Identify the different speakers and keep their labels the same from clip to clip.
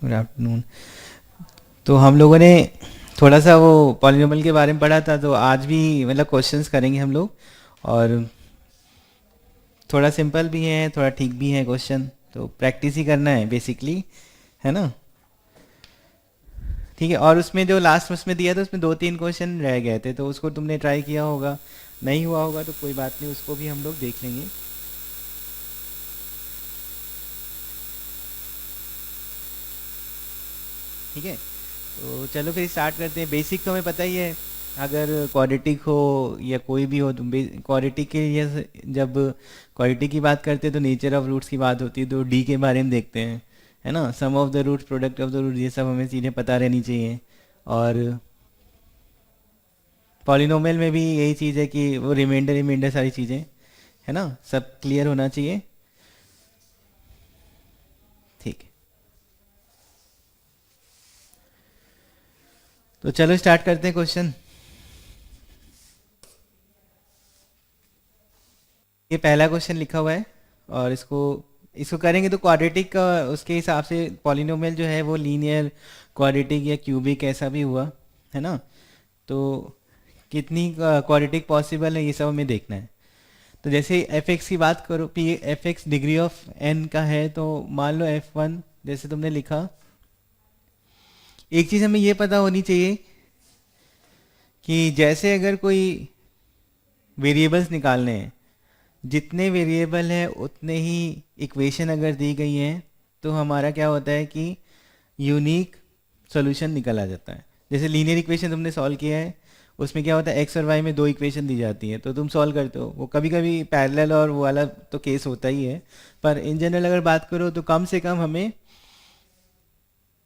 Speaker 1: Good afternoon. तो हम लोगों ने थोड़ा सा वो पॉलिनोमियल के बारे में पढ़ा था, तो आज भी मतलब क्वेश्चंस करेंगे हम लोग। और थोड़ा सिंपल भी है, थोड़ा ठीक भी है क्वेश्चन, तो प्रैक्टिस ही करना है बेसिकली, है ना। ठीक है। और उसमें जो लास्ट उसमें दिया था, उसमें 2-3 क्वेश्चन रह गए थे, तो उसको तुमने ट्राई किया होगा। नहीं हुआ होगा तो कोई बात नहीं, उसको भी हम लोग देख लेंगे। ठीक है। तो चलो फिर स्टार्ट करते हैं। बेसिक तो हमें पता ही है, अगर क्वाड्रेटिक हो या कोई भी हो तो क्वाड्रेटिक के लिए जब क्वाड्रेटिक की बात करते हैं तो नेचर ऑफ रूट्स की बात होती है, तो डी के बारे में देखते हैं, है ना। Sum of the roots, product of the root, ये सब हमें चीज़ें पता रहनी चाहिए। और पॉलिनोमियल में भी यही चीज़ है कि वो रिमाइंडर रिमाइंडर सारी चीज़ें, है ना, सब क्लियर होना चाहिए। ठीक है। तो चलो स्टार्ट करते हैं क्वेश्चन। ये पहला क्वेश्चन लिखा हुआ है, और इसको इसको करेंगे तो क्वाड्रेटिक का उसके हिसाब से पॉलिनोमियल जो है वो लीनियर, क्वाड्रेटिक या क्यूबिक ऐसा भी हुआ, है ना। तो कितनी क्वाड्रेटिक पॉसिबल है ये सब हमें देखना है। तो जैसे एफ एक्स की बात करो, p f x degree of n का है, तो मान लो एफ वन जैसे तुमने लिखा। एक चीज़ हमें ये पता होनी चाहिए कि जैसे अगर कोई वेरिएबल्स निकालने हैं, जितने वेरिएबल हैं उतने ही इक्वेशन अगर दी गई हैं, तो हमारा क्या होता है कि यूनिक सॉल्यूशन निकल आ जाता है। जैसे लीनियर इक्वेशन तुमने सॉल्व किया है, उसमें क्या होता है, एक्स और वाई में 2 इक्वेशन दी जाती है, तो तुम सॉल्व करते हो। वो कभी कभी पैरेलल और वो वाला तो केस होता ही है, पर इन जनरल अगर बात करो तो कम से कम हमें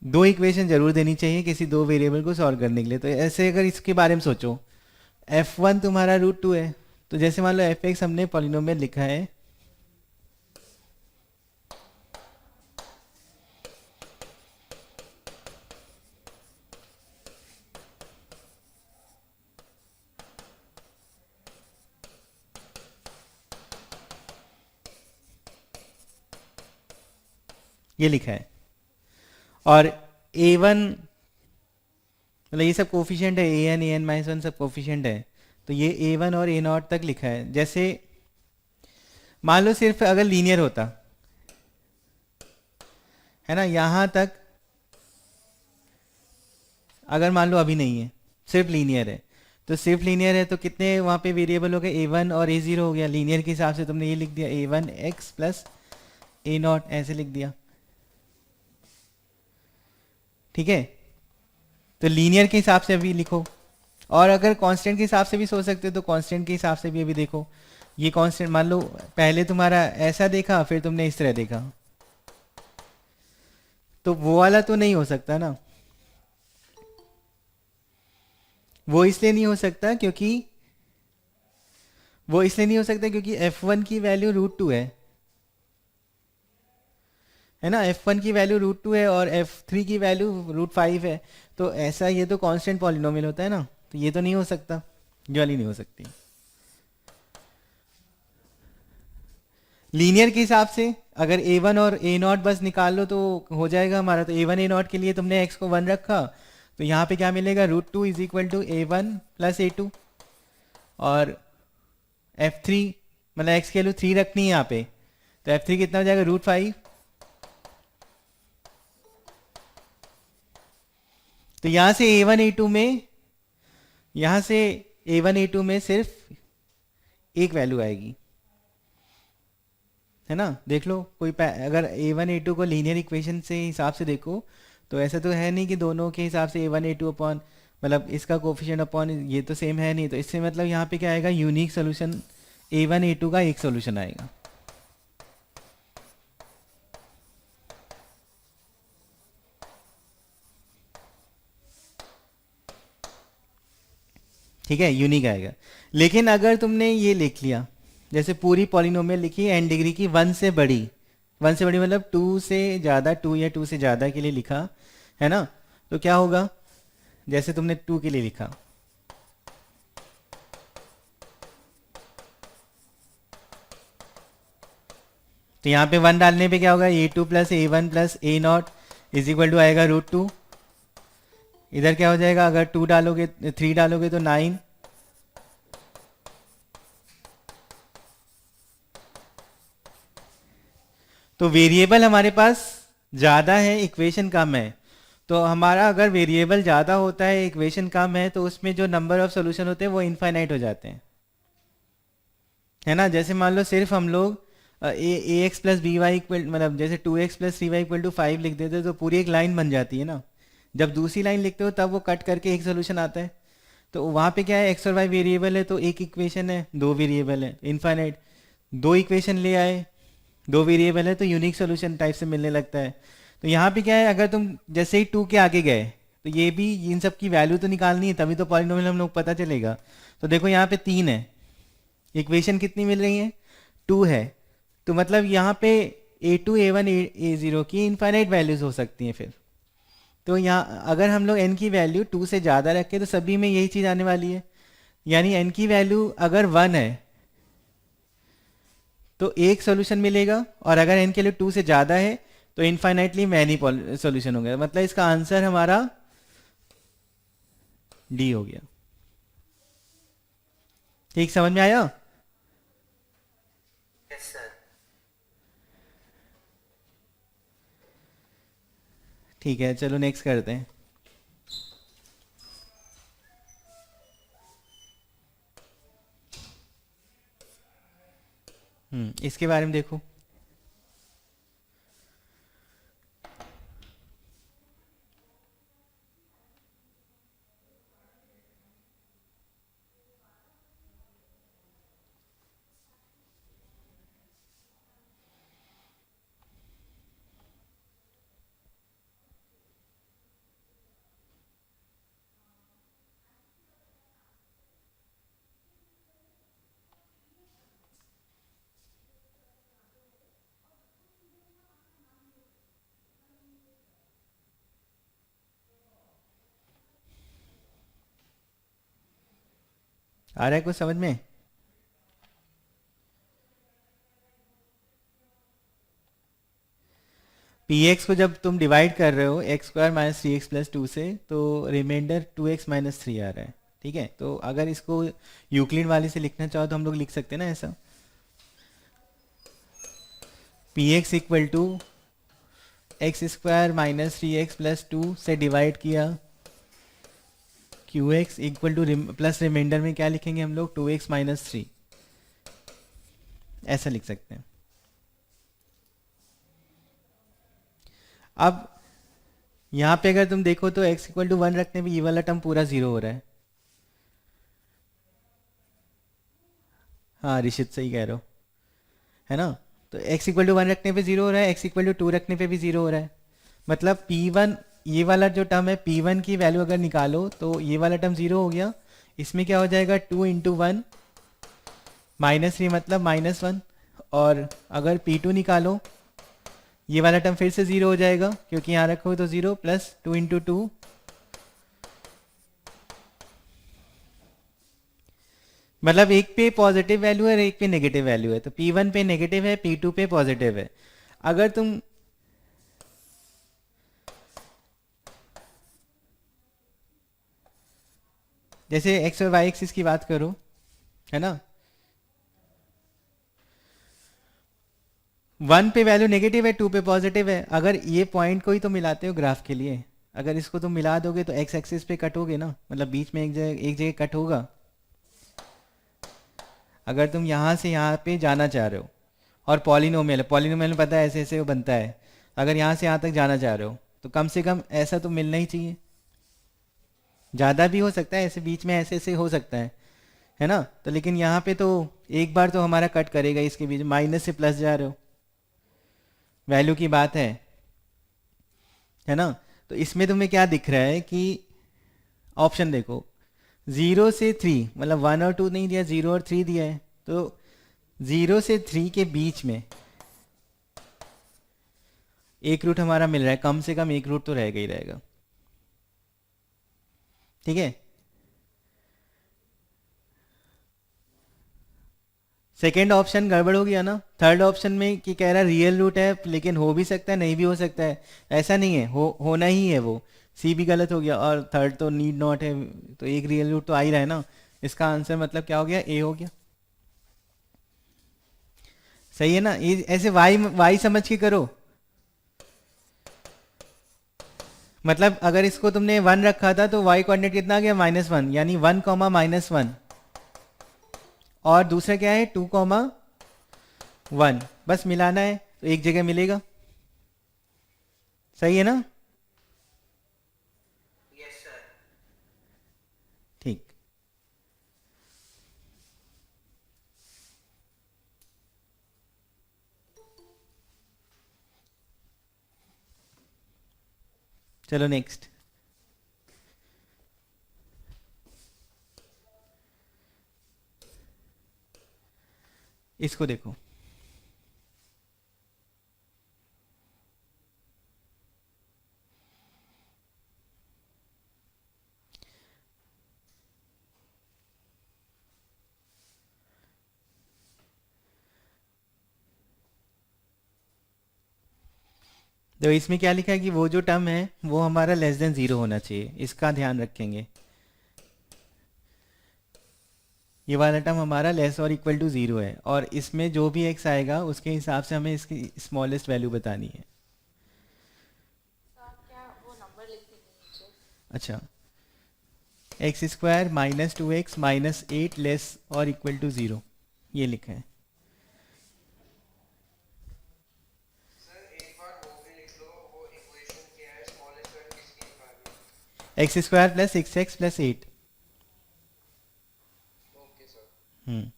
Speaker 1: 2 इक्वेशन जरूर देनी चाहिए किसी 2 वेरिएबल को सॉल्व करने के लिए। तो ऐसे अगर इसके बारे में सोचो, एफ वन तुम्हारा रूट टू है, तो जैसे मान लो एफ एक्स हमने पॉलिनोमियल लिखा है, ये लिखा है। और ए वन मतलब ये सब कोफिशिएंट है, A N, A N minus one सब कोफिशिएंट है। तो ये ए वन और ए नॉट तक लिखा है। जैसे मान लो सिर्फ अगर लीनियर होता, है ना, यहाँ तक अगर मान लो अभी नहीं है, सिर्फ लीनियर है, तो सिर्फ लीनियर है तो कितने वहाँ पे वेरिएबल हो गए, ए वन और ए ज़ीरो हो गया। लीनियर के हिसाब से तुमने ये लिख दिया, a one x plus a naught, ऐसे लिख दिया। ठीक है। तो लीनियर के हिसाब से अभी लिखो, और अगर कांस्टेंट के हिसाब से भी सोच सकते हो तो कांस्टेंट के हिसाब से भी अभी देखो। ये कांस्टेंट मान लो पहले तुम्हारा ऐसा देखा, फिर तुमने इस तरह देखा, तो वो वाला तो नहीं हो सकता ना। वो इसलिए नहीं हो सकता क्योंकि एफ वन की वैल्यू रूट टू है ना। एफ वन की वैल्यू रूट टू है और एफ थ्री की वैल्यू रूट फाइव है। तो ऐसा ये तो कांस्टेंट पॉलिनोमियल होता है ना, तो ये तो नहीं हो सकता, ये वाली नहीं हो सकती। लीनियर के हिसाब से अगर ए वन और ए नॉट बस निकाल लो तो हो जाएगा हमारा। तो ए वन ए नॉट के लिए तुमने एक्स को वन रखा, तो यहाँ पे क्या मिलेगा, root two is equal to a one plus a two. और एफ थ्री मतलब एक्स की वैल्यू थ्री रखनी है यहाँ पे, तो एफ थ्री कितना हो जाएगा, रूट फाइव। तो यहाँ से ए वन ए टू में, यहाँ से ए वन ए टू में सिर्फ एक वैल्यू आएगी, है ना। देख लो कोई अगर ए वन ए टू को लीनियर इक्वेशन से हिसाब से देखो, तो ऐसा तो है नहीं कि दोनों के हिसाब से ए वन ए टू अपॉन मतलब इसका कोफिशिएंट अपॉन ये तो सेम है नहीं। तो इससे मतलब यहाँ पे क्या आएगा, unique solution a one a two का एक सोल्यूशन आएगा। ठीक है, यूनिक आएगा। लेकिन अगर तुमने ये लिख लिया, जैसे पूरी पॉलिनोमियल लिखी एन डिग्री की वन से बड़ी, वन से बड़ी मतलब टू से ज़्यादा, टू या टू से ज़्यादा के लिए लिखा, है ना, तो क्या होगा, जैसे तुमने टू के लिए लिखा, तो यहाँ पे 1 डालने पे क्या होगा, a2 plus a1 plus a0 is equal to आएगा √2। इधर क्या हो जाएगा, अगर 2 डालोगे 3 डालोगे तो 9। तो वेरिएबल हमारे पास ज़्यादा है, इक्वेशन कम है। तो हमारा अगर वेरिएबल ज़्यादा होता है, इक्वेशन कम है, तो उसमें जो नंबर ऑफ सोल्यूशन होते हैं वो इनफाइनाइट हो जाते हैं, है ना। जैसे मान लो सिर्फ हम लोग a x plus b y equal, मतलब जैसे 2x plus 3y equal to 5 लिख देते तो पूरी एक लाइन बन जाती है ना। जब दूसरी लाइन लिखते हो तब वो कट करके एक सोल्यूशन आता है। तो वहाँ पे क्या है, एक्स और वाई वेरिएबल है तो एक इक्वेशन है, दो वेरिएबल है, इनफाइनाइट। दो इक्वेशन ले आए, दो वेरिएबल है, तो यूनिक सोल्यूशन टाइप से मिलने लगता है। तो यहाँ पे क्या है, अगर तुम जैसे ही 2 के आगे गए तो ये भी इन सब की वैल्यू तो निकालनी है, तभी तो पॉलिनोमियल हम लोग पता चलेगा। तो देखो यहाँ पे 3 है, इक्वेशन कितनी मिल रही है, 2 है। तो मतलब यहाँ पे a2 a1 a0 की इनफाइनाइट वैल्यूज हो सकती हैं फिर। तो यहाँ अगर हम लोग n की वैल्यू 2 से ज़्यादा रखें तो सभी में यही चीज़ आने वाली है। यानी n की वैल्यू अगर 1 है तो एक सोल्यूशन मिलेगा, और अगर n के लिए 2 से ज़्यादा है तो इनफाइनाइटली मैनी सोल्यूशन होंगे। मतलब इसका आंसर हमारा डी हो गया। ठीक, समझ में आया।
Speaker 2: Yes sir.
Speaker 1: ठीक है, चलो नेक्स्ट करते हैं। इसके बारे में देखो। आ रहा है कुछ समझ में। पी एक्स को जब तुम डिवाइड कर रहे हो x square minus 3x plus 2 से, तो रिमाइंडर 2x माइनस 3 आ रहा है। ठीक है, तो अगर इसको यूक्लिड वाले से लिखना चाहो तो हम लोग लिख सकते हैं ना ऐसा, p x equal to x square minus 3x plus 2 से डिवाइड किया q x equal to plus reminder में क्या लिखेंगे हम लोग, 2x माइनस 3, ऐसा लिख सकते हैं। अब यहाँ पे अगर तुम देखो तो x इक्वल टू 1 रखने पे ये वाला टर्म पूरा 0 हो रहा है। हाँ ऋषित सही कह रहे हो, है ना। तो x इक्वल टू 1 रखने पे 0 हो रहा है, x इक्वल टू 2 रखने पे भी 0 हो रहा है। मतलब P1, ये वाला जो टर्म है P1 की वैल्यू अगर निकालो तो ये वाला टर्म 0 हो गया। इसमें क्या हो जाएगा, 2 इंटू 1 माइनस 3 मतलब -1। और अगर P2 निकालो ये वाला टर्म फिर से 0 हो जाएगा, क्योंकि यहाँ रखोगे तो 0 प्लस 2 इंटू 2, मतलब एक पे पॉजिटिव वैल्यू है और एक पे नेगेटिव वैल्यू है। तो P1 पे नेगेटिव है, P2 पे पॉजिटिव है। अगर तुम जैसे एक्स और वाई एक्सिस की बात करो, है ना, 1 पे वैल्यू नेगेटिव है, 2 पे पॉजिटिव है। अगर ये पॉइंट को ही तो मिलाते हो ग्राफ के लिए, अगर इसको तुम मिला दोगे तो एक्स एक्सिस पे कटोगे ना, मतलब बीच में एक जगह कट होगा। अगर तुम यहाँ से यहाँ पे जाना चाह रहे हो, और पॉलिनोमियल है, पॉलिनोमियल में पता है ऐसे ऐसे वो बनता है, अगर यहाँ से यहाँ तक जाना चाह रहे हो तो कम से कम ऐसा तो मिलना ही चाहिए। ज़्यादा भी हो सकता है, ऐसे बीच में ऐसे ऐसे हो सकता है ना। तो लेकिन यहाँ पे तो एक बार तो हमारा कट करेगा, इसके बीच माइनस से प्लस जा रहे हो, वैल्यू की बात है ना। तो इसमें तुम्हें क्या दिख रहा है कि ऑप्शन देखो, 0 से 3, मतलब 1 और 2 नहीं दिया, 0 और 3 दिया है। तो 0 से 3 के बीच में एक रूट हमारा मिल रहा है, कम से कम एक रूट तो रहेगा ही रहेगा। ठीक है, सेकेंड ऑप्शन गड़बड़ हो गया ना। थर्ड ऑप्शन में कि कह रहा है रियल रूट है, लेकिन हो भी सकता है नहीं भी हो सकता है, ऐसा नहीं है, होना ही है वो। सी भी गलत हो गया, और थर्ड तो नीड नॉट है, तो एक रियल रूट तो आ ही रहा है ना। इसका आंसर मतलब क्या हो गया, ए हो गया। सही है ना, ये ऐसे वाई वाई समझ के करो। मतलब अगर इसको तुमने वन रखा था तो वाई कोऑर्डिनेट कितना आ गया, -1, यानी 1, -1। और दूसरा क्या है, 2, 1। बस मिलाना है तो एक जगह मिलेगा। सही है ना। ठीक। चलो नेक्स्ट। इसको देखो। तो इसमें क्या लिखा है कि वो जो टर्म है वो हमारा लेस देन ज़ीरो होना चाहिए, इसका ध्यान रखेंगे। ये वाला टर्म हमारा लेस और इक्वल टू ज़ीरो है, और इसमें जो भी एक्स आएगा उसके हिसाब से हमें इसकी स्मॉलेस्ट वैल्यू बतानी है। अच्छा, x² -2x -8 लेस और इक्वल टू ज़ीरो, ये लिखा है। x² + 6x + 8। हम्म।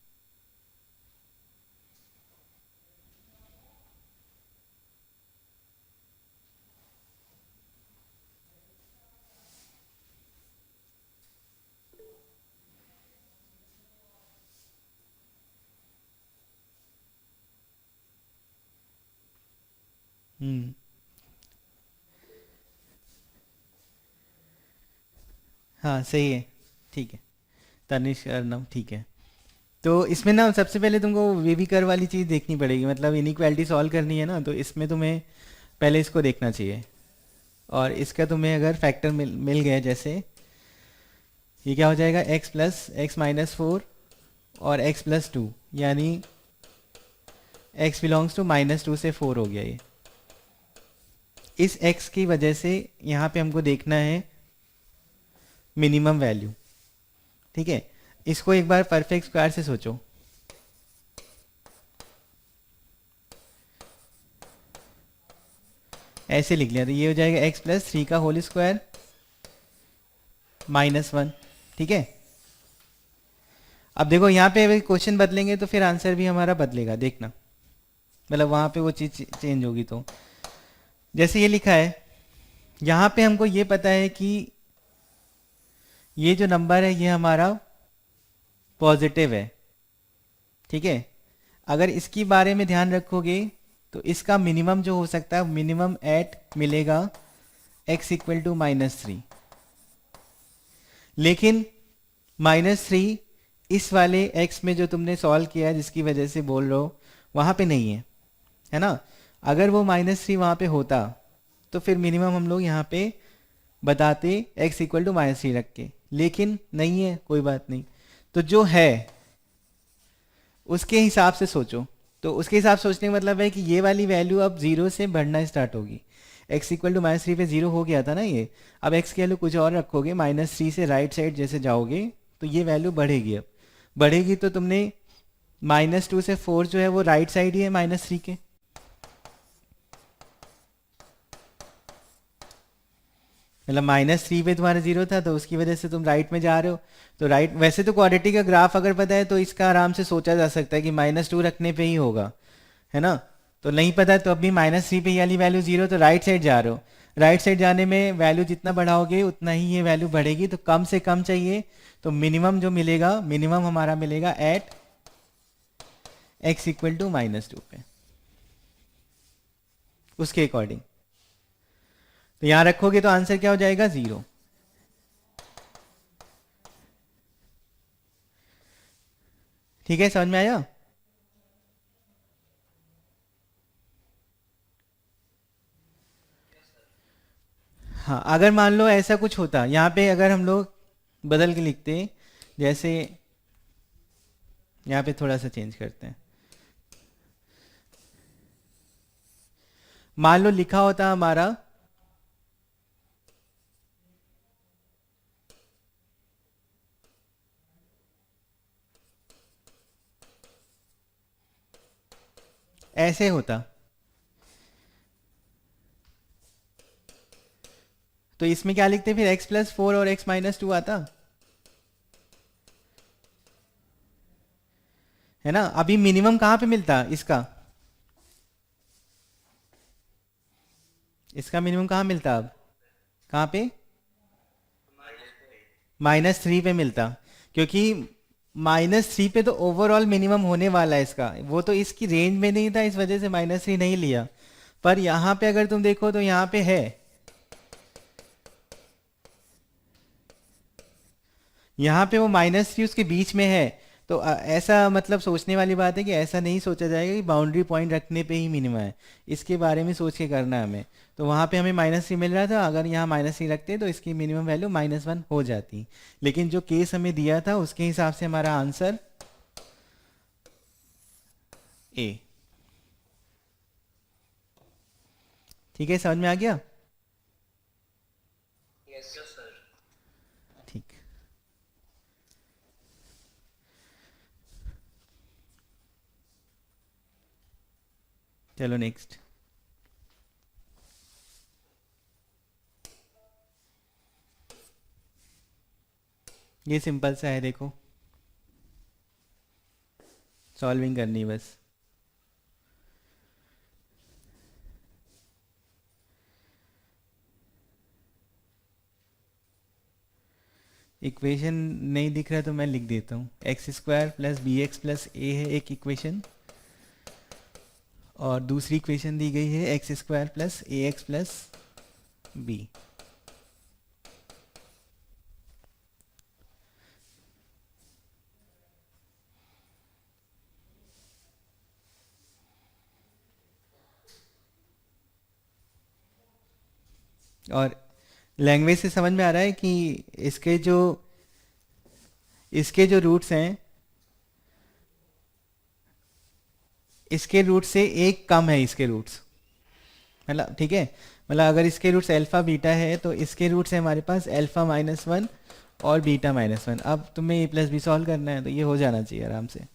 Speaker 1: हम्म। हाँ सही है। ठीक है। तनिष्क अर्नव, ठीक है। तो इसमें ना सबसे पहले तुमको वेवी कर्व वाली चीज़ देखनी पड़ेगी, मतलब इनइक्वालिटी सॉल्व करनी है ना, तो इसमें तुम्हें पहले इसको देखना चाहिए। और इसका तुम्हें अगर फैक्टर मिल गया, जैसे ये क्या हो जाएगा, x + x - 4 और x + 2, यानी x बिलोंग्स टू -2 से 4 हो गया ये। इस x की वजह से यहाँ पे हमको देखना है मिनिमम वैल्यू। ठीक है, इसको एक बार परफेक्ट स्क्वायर से सोचो। ऐसे लिख लिया तो ये हो जाएगा x + 3 का होल स्क्वायर -1। ठीक है। अब देखो यहाँ पे अगर क्वेश्चन बदलेंगे तो फिर आंसर भी हमारा बदलेगा, देखना। मतलब वहाँ पे वो चीज़ चेंज होगी। तो जैसे ये लिखा है, यहाँ पे हमको ये पता है कि ये जो नंबर है ये हमारा पॉजिटिव है। ठीक है। अगर इसकी बारे में ध्यान रखोगे तो इसका मिनिमम जो हो सकता है, मिनिमम एट मिलेगा x = -3। लेकिन -3 इस वाले x में जो तुमने सॉल्व किया है, जिसकी वजह से बोल रहे हो, वहाँ पे नहीं है ना। अगर वो -3 वहाँ पे होता तो फिर मिनिमम हम लोग यहाँ पे बताते x = -3 रख के, लेकिन नहीं है, कोई बात नहीं। तो जो है उसके हिसाब से सोचो। तो उसके हिसाब से सोचने का मतलब है कि ये वाली वैल्यू अब जीरो से बढ़ना स्टार्ट होगी। x = -3 पे जीरो हो गया था ना ये। अब x की वैल्यू कुछ और रखोगे, -3 से राइट साइड जैसे जाओगे तो ये वैल्यू बढ़ेगी। अब बढ़ेगी तो तुमने -2 से 4 जो है वो राइट साइड ही है -3 के। मतलब -3 पे तुम्हारा जीरो था तो उसकी वजह से तुम राइट में जा रहे हो। तो राइट, वैसे तो क्वाड्रेटिक का ग्राफ अगर पता है तो इसका आराम से सोचा जा सकता है कि -2 रखने पे ही होगा, है ना। तो नहीं पता तो अभी -3 पे ये वाली वैल्यू जीरो, तो राइट साइड जा रहे हो। राइट साइड जाने में वैल्यू जितना बढ़ाओगे उतना ही ये वैल्यू बढ़ेगी, तो कम से कम चाहिए। तो मिनिमम जो मिलेगा, मिनिमम हमारा मिलेगा एट x = -2 पे, उसके अकॉर्डिंग। तो यहाँ रखोगे तो आंसर क्या हो जाएगा, 0। ठीक है, समझ में आया। हाँ, अगर मान लो ऐसा कुछ होता यहाँ पे, अगर हम लोग बदल के लिखते, जैसे यहाँ पे थोड़ा सा चेंज करते हैं, मान लो लिखा होता हमारा ऐसे होता, तो इसमें क्या लिखते फिर, x+4 और x-2 आता, है ना। अभी मिनिमम कहाँ पे मिलता इसका, इसका मिनिमम कहाँ मिलता अब, कहाँ पे, -3 पे मिलता, क्योंकि -3 पे तो ओवरऑल मिनिमम होने वाला है इसका, वो तो इसकी रेंज में नहीं था, इस वजह से -3 नहीं लिया। पर यहाँ पे अगर तुम देखो तो यहाँ पे है, यहाँ पे वो -3 उसके बीच में है। तो ऐसा मतलब सोचने वाली बात है कि ऐसा नहीं सोचा जाएगा कि बाउंड्री पॉइंट रखने पे ही मिनिमम है, इसके बारे में सोच के करना है हमें। तो वहाँ पे हमें -3 मिल रहा था, अगर यहाँ -3 रखते तो इसकी मिनिमम वैल्यू -1 हो जाती, लेकिन जो केस हमें दिया था उसके हिसाब से हमारा आंसर ए। ठीक है, समझ में आ गया।
Speaker 2: Yes sir.
Speaker 1: ठीक, चलो नेक्स्ट। ये सिंपल सा है, देखो सॉल्विंग करनी है बस। इक्वेशन नहीं दिख रहा तो मैं लिख देता हूँ, x² + bx + a है एक इक्वेशन, और दूसरी इक्वेशन दी गई है x² + ax + b। और लैंग्वेज से समझ में आ रहा है कि इसके जो इसके जो रूट्स हैं, इसके रूट से एक कम है इसके रूट्स, मतलब ठीक है, मतलब अगर इसके रूट्स अल्फा बीटा है तो इसके रूट्स है हमारे पास α-1 और β-1। अब तुम्हें a+b सॉल्व करना है तो ये हो जाना चाहिए आराम से।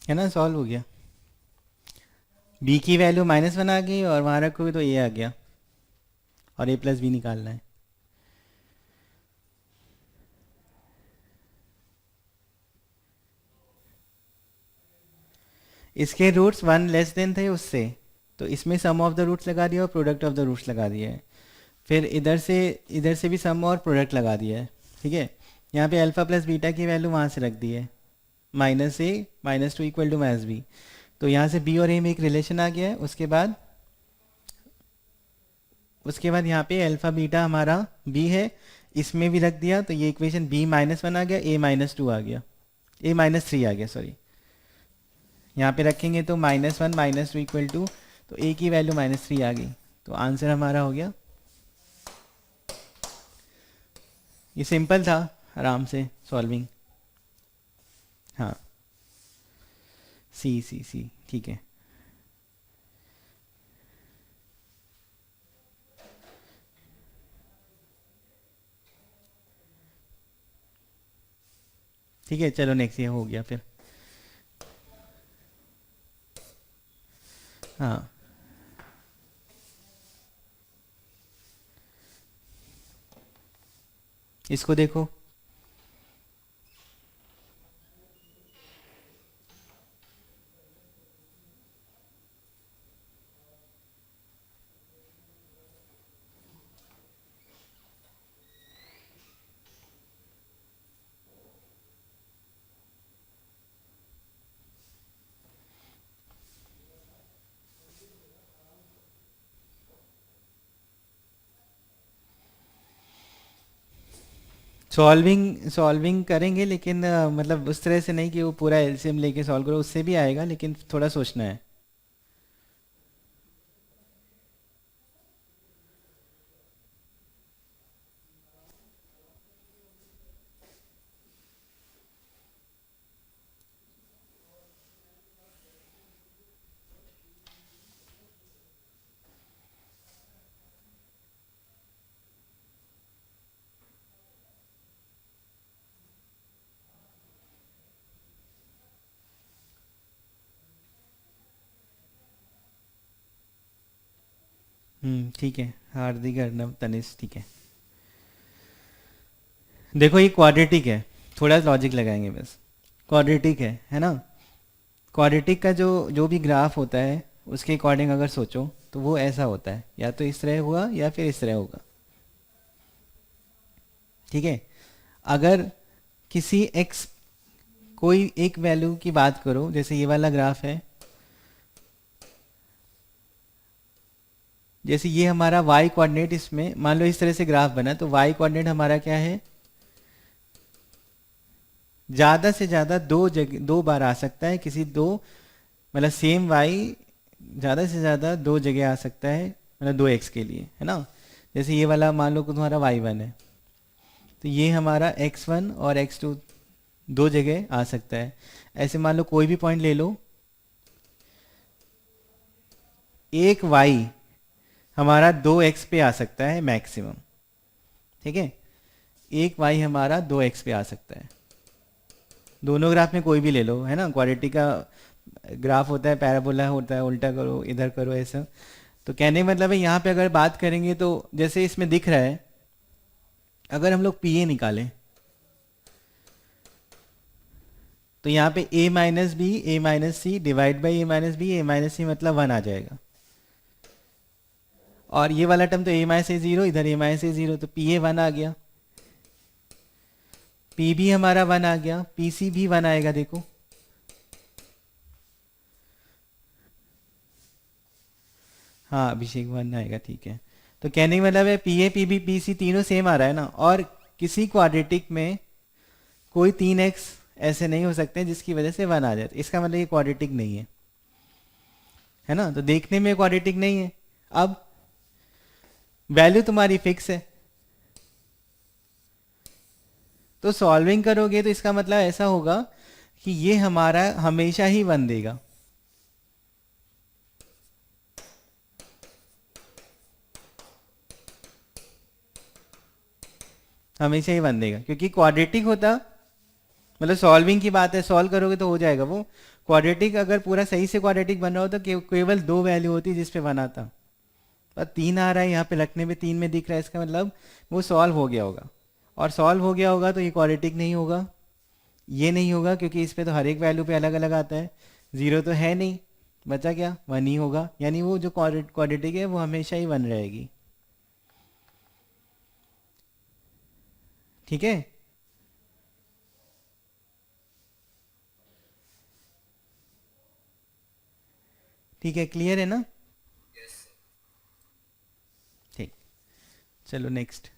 Speaker 1: है ना, सॉल्व हो गया। b की वैल्यू -1 आ गई और वहाँ रखोगे तो a आ गया, और a+b निकालना है। इसके रूट्स 1 < थे उससे, तो इसमें सम ऑफ द रूट्स लगा दिया और प्रोडक्ट ऑफ द रूट्स लगा दिया है। फिर इधर से भी सम और प्रोडक्ट लगा दिया है। ठीक है, यहाँ पे α+β की वैल्यू वहाँ से रख दी है, -a -2 = -b। तो यहाँ से b और a में एक रिलेशन आ गया है। उसके बाद यहाँ पे अल्फा बीटा हमारा b है, इसमें भी रख दिया, तो ये इक्वेशन b -1 आ गया, a -2 आ गया। ए माइनस थ्री आ गया, सॉरी। यहाँ पे रखेंगे तो -1 -2 इक्वल टू, तो ए की वैल्यू -3 आ गई। तो आंसर हमारा हो गया। ये सिंपल था, आराम से सॉल्विंग। हाँ, सी सी सी, ठीक है। ठीक है, चलो नेक्स्ट ये हो गया फिर। हाँ, इसको देखो। सॉल्विंग सॉल्विंग करेंगे, लेकिन मतलब उस तरह से नहीं कि वो पूरा एलसीएम लेके सॉल्व करो, उससे भी आएगा, लेकिन थोड़ा सोचना है। ठीक है, हार्दिक अर्नब तनिष, ठीक है। देखो ये क्वाड्रेटिक है, थोड़ा लॉजिक लगाएंगे बस। क्वाड्रेटिक है ना। क्वाड्रेटिक का जो जो भी ग्राफ होता है, उसके अकॉर्डिंग अगर सोचो तो वो ऐसा होता है, या तो इस तरह हुआ या फिर इस तरह होगा। ठीक है। अगर किसी एक्स, कोई एक वैल्यू की बात करो, जैसे ये वाला ग्राफ है, जैसे ये हमारा वाई कोऑर्डिनेट, इसमें मान लो इस तरह से ग्राफ बना, तो वाई कोऑर्डिनेट हमारा क्या है, ज़्यादा से ज़्यादा दो जगह, दो बार आ सकता है किसी दो, मतलब सेम वाई ज़्यादा से ज़्यादा दो जगह आ सकता है, मतलब 2x के लिए, है ना। जैसे ये वाला मान लो कि तुम्हारा y1 है, तो ये हमारा x1 और x2 दो जगह आ सकता है। ऐसे मान लो कोई भी पॉइंट ले लो, एक y हमारा 2x पे आ सकता है मैक्सिमम। ठीक है, एक y हमारा 2x पे आ सकता है। दोनों ग्राफ में कोई भी ले लो, है ना। क्वाड्रेटिक का ग्राफ होता है, पैराबोला होता है, उल्टा करो इधर करो ऐसा। तो कहने का मतलब है, यहाँ पे अगर बात करेंगे तो जैसे इसमें दिख रहा है, अगर हम लोग पी ए निकालें, तो यहाँ पे a minus b, a minus c divide by a minus b, a minus c मतलब 1 आ जाएगा। और ये वाला टर्म तो a माइनस ए जीरो, इधर a माइनस ए जीरो, तो पी ए 1 आ गया, पी भी हमारा 1 आ गया, पी सी भी 1 आएगा देखो। हाँ, अभिषेक 1 आएगा, ठीक है। तो कहने का मतलब है p a p b p c तीनों सेम आ रहा है ना। और किसी क्वाड्रेटिक में कोई 3x ऐसे नहीं हो सकते हैं जिसकी वजह से 1 आ जाए, तो इसका मतलब ये क्वाड्रेटिक नहीं है ना। तो देखने में क्वाड्रेटिक नहीं है। अब वैल्यू तुम्हारी फिक्स है, तो सॉल्विंग करोगे तो इसका मतलब ऐसा होगा कि ये हमारा हमेशा ही 1 देगा, हमेशा ही 1 देगा, क्योंकि क्वाड्रेटिक होता, मतलब सॉल्विंग की बात है, सॉल्व करोगे तो हो जाएगा वो। क्वाड्रेटिक अगर पूरा सही से क्वाड्रेटिक बन रहा हो तो केवल दो वैल्यू होती जिस पे 1 आता। पर 3 आ रहा है यहाँ पे, रखने में 3 में दिख रहा है, इसका मतलब वो सॉल्व हो गया होगा। और सॉल्व हो गया होगा तो ये क्वाड्रेटिक नहीं होगा, ये नहीं होगा, क्योंकि इस पे तो हर एक वैल्यू पे अलग अलग आता है। जीरो तो है नहीं, बचा क्या, 1 ही होगा। यानी वो जो क्वाड्रेटिक है वो हमेशा ही 1 रहेगी। ठीक है। ठीक है, क्लियर है ना। ठीक, चलो नेक्स्ट।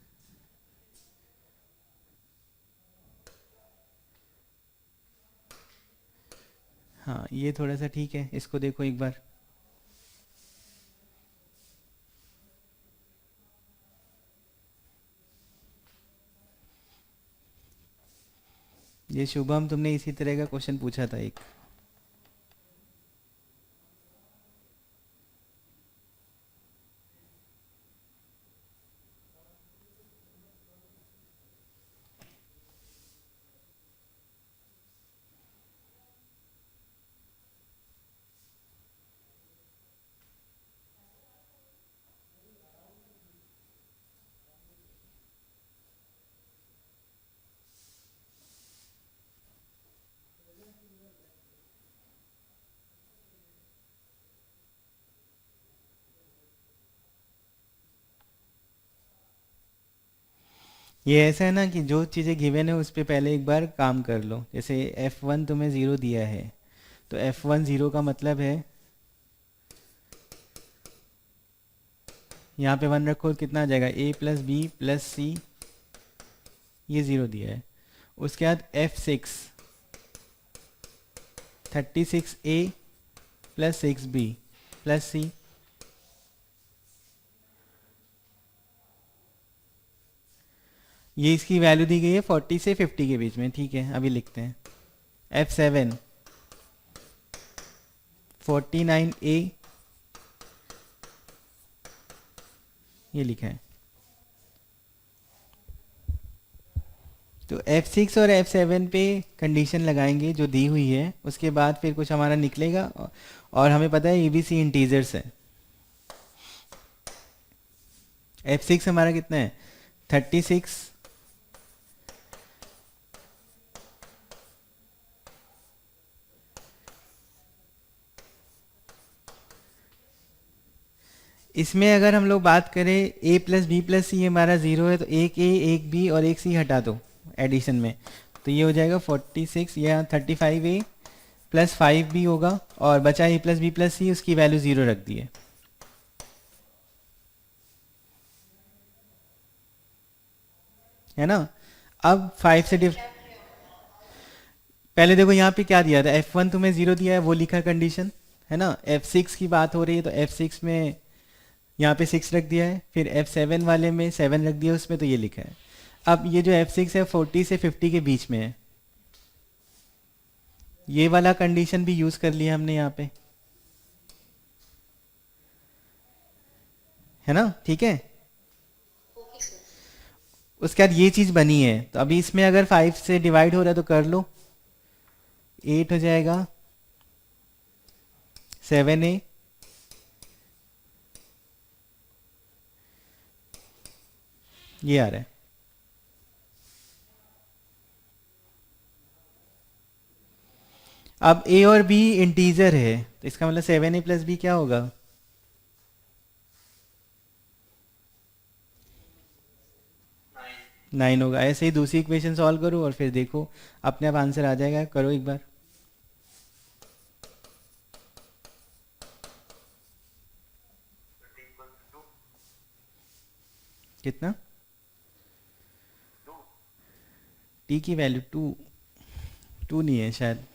Speaker 1: हाँ ये थोड़ा सा ठीक है, इसको देखो एक बार। ये शुभम तुमने इसी तरह का क्वेश्चन पूछा था एक। ये ऐसा है ना कि जो चीज़ें गिवन है उस पे पहले एक बार काम कर लो। जैसे F1 तुम्हें ज़ीरो दिया है, तो F1 ज़ीरो का मतलब है, यहाँ पे वन रखो कितना आ जाएगा, A+B+C, ये ज़ीरो दिया है। उसके बाद F6 36A+6B+C, ये इसकी वैल्यू दी गई है 40 से 50 के बीच में। ठीक है, अभी लिखते हैं। F7 49A, ये लिखा है। तो F6 और F7 पे कंडीशन लगाएंगे जो दी हुई है, उसके बाद फिर कुछ हमारा निकलेगा। और हमें पता है ABC इंटीजर्स है। F6 हमारा कितना है, 36, इसमें अगर हम लोग बात करें A+B+C हमारा ज़ीरो है, तो एक A एक B और एक C हटा दो एडिशन में, तो ये हो जाएगा 46 या 35A+5B होगा, और बचा A+B+C, उसकी वैल्यू ज़ीरो रख दी है ना। अब 5 से पहले देखो यहाँ पे क्या दिया था, F1 तुम्हें ज़ीरो दिया है, वो लिखा कंडीशन है ना। F6 की बात हो रही है, तो F6 में यहाँ पे 6 रख दिया है, फिर F7 वाले में 7 रख दिया उसमें, तो ये लिखा है। अब ये जो F6 है 40 से 50 के बीच में है, ये वाला कंडीशन भी यूज़ कर लिया हमने यहाँ पे, है ना। ठीक है, उसके बाद ये चीज़ बनी है, तो अभी इसमें अगर 5 से डिवाइड हो रहा है तो कर लो, 8 हो जाएगा, 7A, ये आ रहा है। अब A और B इंटीजर है, तो इसका मतलब 7A+B क्या होगा, 9 होगा। ऐसे ही दूसरी इक्वेशन सॉल्व करो और फिर देखो अपने आप आंसर आ जाएगा। करो एक बार। कितना, टी की वैल्यू 2, 2 नहीं है शायद।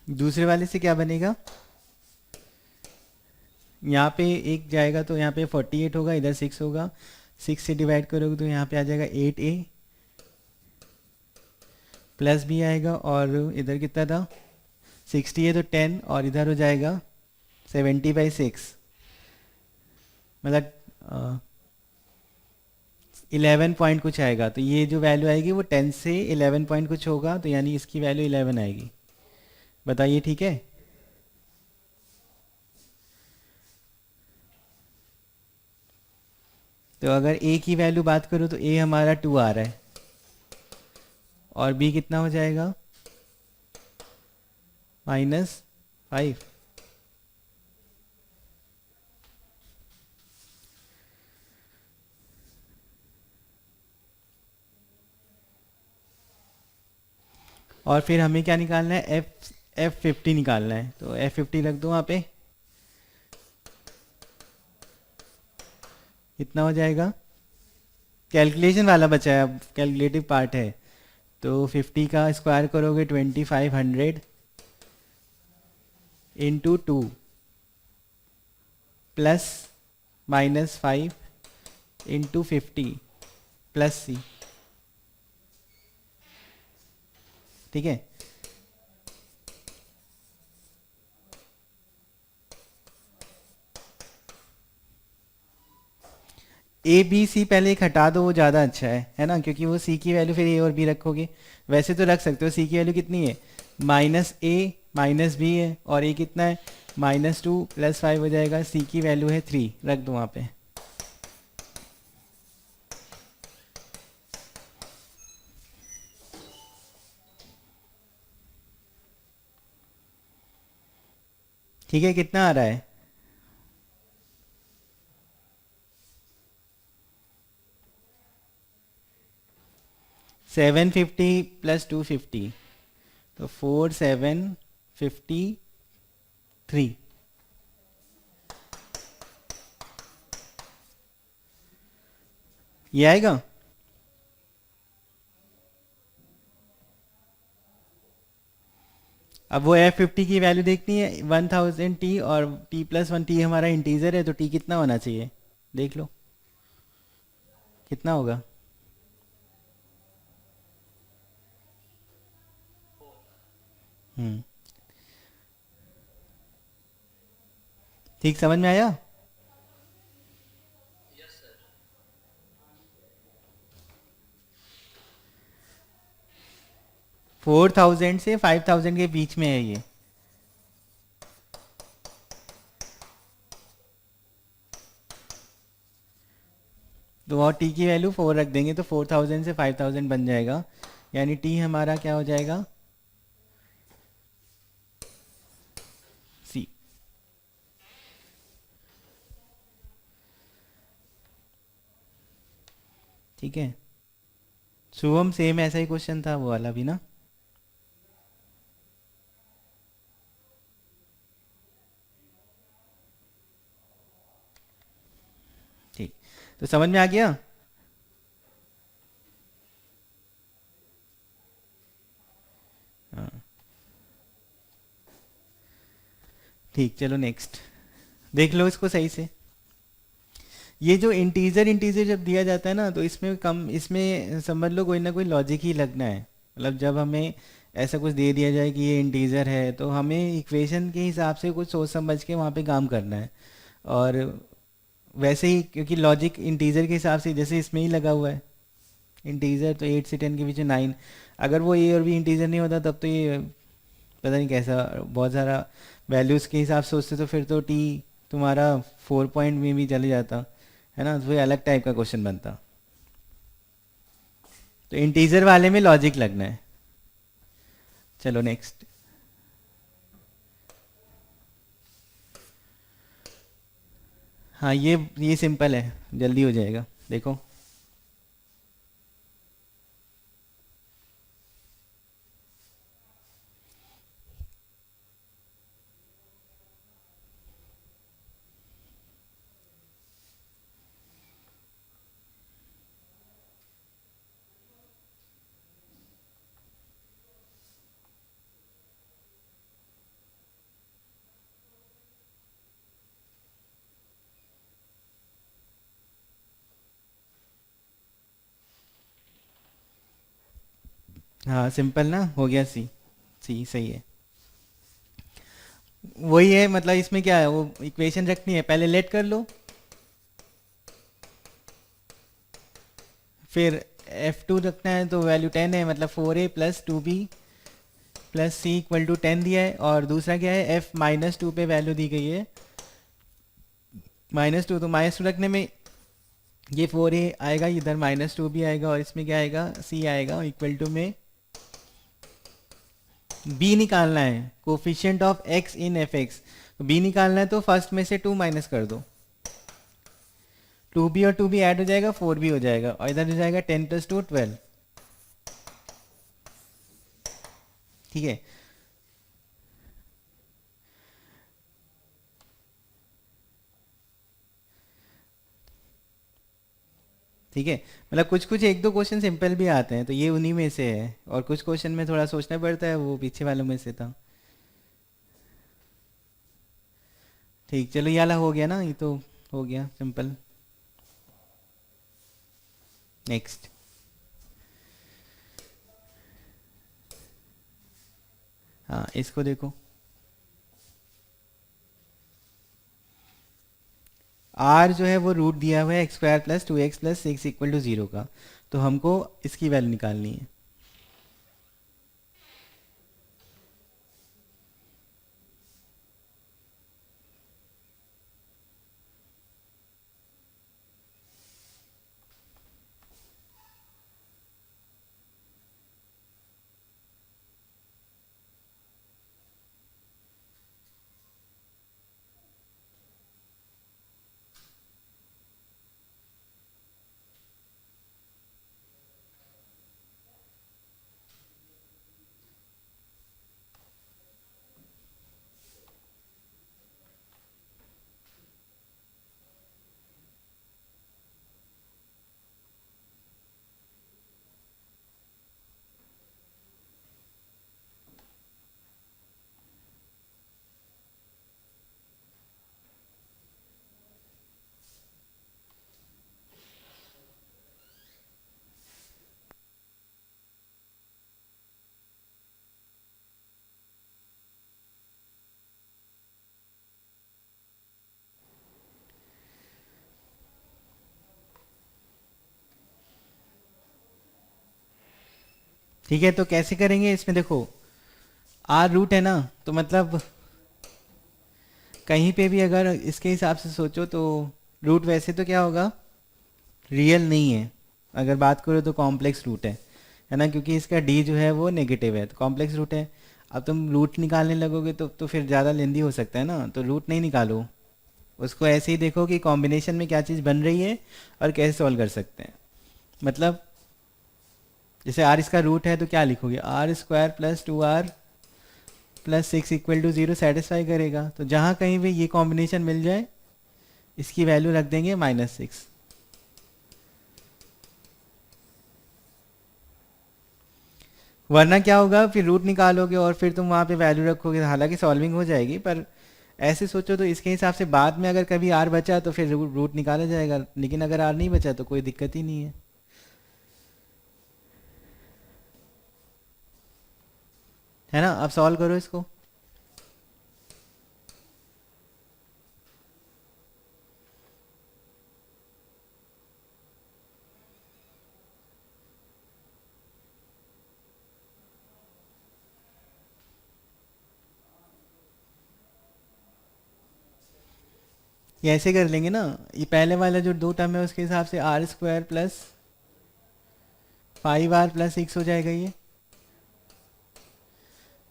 Speaker 1: दूसरे वाले से क्या बनेगा, यहाँ पे एक जाएगा तो यहाँ पे 48 होगा, इधर 6 होगा, 6 से डिवाइड करोगे तो यहाँ पे आ जाएगा 8A+B आएगा, और इधर कितना था, 60 है तो 10, और इधर हो जाएगा 70/6, मतलब 11 पॉइंट कुछ आएगा। तो ये जो वैल्यू आएगी वो 10 से 11 पॉइंट कुछ होगा, तो यानी इसकी वैल्यू 11 आएगी। बताइए ठीक है। तो अगर A की वैल्यू बात करूँ तो A हमारा 2 आ रहा है, और B कितना हो जाएगा, -5। और फिर हमें क्या निकालना है, F50 निकालना है, तो F50 रख दो वहाँ पे। कितना हो जाएगा, कैलकुलेशन वाला बचा है, अब कैलकुलेटिव पार्ट है। तो 50 का स्क्वायर करोगे 2500 into 2 plus -5 into 50 plus C। ठीक है, ABC पहले एक हटा दो, वो ज़्यादा अच्छा है ना, क्योंकि वो C की वैल्यू फिर A और B रखोगे। वैसे तो रख सकते हो, C की वैल्यू कितनी है, -A -B है, और A कितना है, -2 + 5 हो जाएगा। C की वैल्यू है 3, रख दो वहाँ पे। ठीक है, कितना आ रहा है, 750 + 250, तो 4753। ये आएगा। अब वो F50 की वैल्यू देखनी है, 1000t, और t+1, t हमारा इंटीजर है, तो t कितना होना चाहिए, देख लो कितना होगा। हम्म, ठीक, समझ में आया। 4000 से 5000 के बीच में है ये। तो और t की वैल्यू 4 रख देंगे, तो 4000 से 5000 बन जाएगा, यानी t हमारा क्या हो जाएगा, C। ठीक है, शुभम सेम ऐसा ही क्वेश्चन था वो वाला भी ना। ठीक, तो समझ में आ गया। हाँ, ठीक, चलो नेक्स्ट देख लो इसको सही से। ये जो इंटीजर इंटीजर जब दिया जाता है ना, तो इसमें कम, इसमें समझ लो कोई ना कोई लॉजिक ही लगना है। मतलब जब हमें ऐसा कुछ दे दिया जाए कि ये इंटीजर है, तो हमें इक्वेशन के हिसाब से कुछ सोच समझ के वहाँ पे काम करना है। और वैसे ही, क्योंकि लॉजिक इंटीजर के हिसाब से जैसे इसमें ही लगा हुआ है, इंटीजर तो 8 से 10 के बीच में 9। अगर वो ए और बी इंटीजर नहीं होता, तब तो ये पता नहीं कैसा बहुत सारा वैल्यूज़ के हिसाब से सोचते, तो फिर तो टी तुम्हारा 4 पॉइंट में भी चले जाता, है ना, तो ये अलग टाइप का क्वेश्चन बनता। तो इंटीजर वाले में लॉजिक लगना है। चलो नेक्स्ट। हाँ, ये सिंपल है, जल्दी हो जाएगा, देखो। हाँ, सिंपल ना, हो गया, सी। सी सही है। वही है, मतलब इसमें क्या है, वो इक्वेशन रखनी है, पहले लेट कर लो, फिर F2 रखना है, तो वैल्यू 10 है, मतलब 4a + 2b + c = 10 दिया है। और दूसरा क्या है, F-2 पे वैल्यू दी गई है -2, तो -2 रखने में ये 4a आएगा, इधर -2 भी आएगा, और इसमें क्या आएगा, c आएगा, इक्वल टू में b निकालना है, coefficient of x in fx। तो b निकालना है, तो फर्स्ट में से 2 माइनस कर दो, 2b और 2b ऐड हो जाएगा, 4b हो जाएगा, और इधर हो जाएगा 10 + 2 12। ठीक है। ठीक है, मतलब कुछ कुछ एक दो क्वेश्चन सिंपल भी आते हैं, तो ये उन्हीं में से है, और कुछ क्वेश्चन में थोड़ा सोचना पड़ता है, वो पीछे वालों में से था। ठीक, चलो ये वाला हो गया ना, ये तो हो गया सिंपल। नेक्स्ट। हाँ, इसको देखो। आर जो है वो रूट दिया हुआ है x square plus 2x plus 6 = 0 का, तो हमको इसकी वैल्यू निकालनी है। ठीक है, तो कैसे करेंगे इसमें, देखो आर रूट है ना, तो मतलब कहीं पे भी अगर इसके हिसाब से सोचो तो रूट वैसे तो क्या होगा, रियल नहीं है। अगर बात करो तो कॉम्प्लेक्स रूट है ना, क्योंकि इसका डी जो है वो नेगेटिव है, तो कॉम्प्लेक्स रूट है। अब तुम रूट निकालने लगोगे तो फिर ज़्यादा लेंदी हो सकता है ना, तो रूट नहीं निकालो, उसको ऐसे ही देखो कि कॉम्बिनेशन में क्या चीज़ बन रही है और कैसे सॉल्व कर सकते हैं। मतलब जैसे आर इसका रूट है तो क्या लिखोगे, r square plus 2r plus 6 = 0 satisfy करेगा, तो जहाँ कहीं भी ये कॉम्बिनेशन मिल जाए इसकी वैल्यू रख देंगे -6। वरना क्या होगा, फिर रूट निकालोगे और फिर तुम वहाँ पे वैल्यू रखोगे, हालांकि सॉल्विंग हो जाएगी, पर ऐसे सोचो तो इसके हिसाब से बाद में अगर कभी आर बचा तो फिर रूट निकाला जाएगा, लेकिन अगर आर नहीं बचा तो कोई दिक्कत ही नहीं है। है ना, अब सॉल्व करो इसको। ये ऐसे कर लेंगे ना, ये पहले वाला जो दो टर्म है उसके हिसाब से are square plus 5r plus 6 हो जाएगा,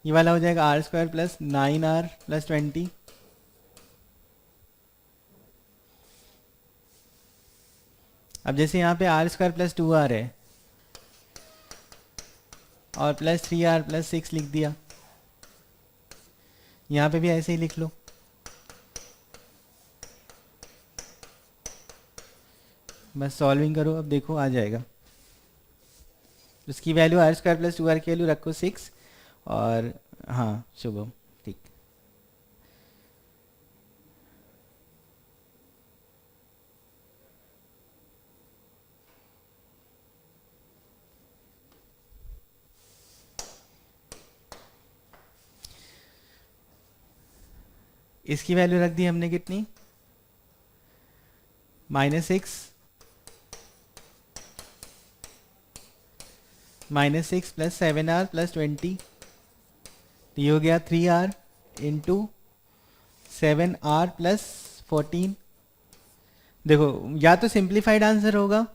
Speaker 1: ये वाला हो जाएगा are square plus 9r plus 20। अब जैसे यहाँ पे आर स्क्वायर प्लस 2r है और प्लस 3r प्लस 6 लिख दिया, यहाँ पे भी ऐसे ही लिख लो। बस सॉल्विंग करो, अब देखो आ जाएगा। उसकी value are square plus 2r की वैल्यू रखो 6, और हाँ शुभम, ठीक। इसकी वैल्यू रख दी हमने कितनी, -6 -6 प्लस 7r प्लस 20, तो ये हो गया 3r इंटू 7r प्लस 14। देखो या तो सिंप्लीफाइड आंसर होगा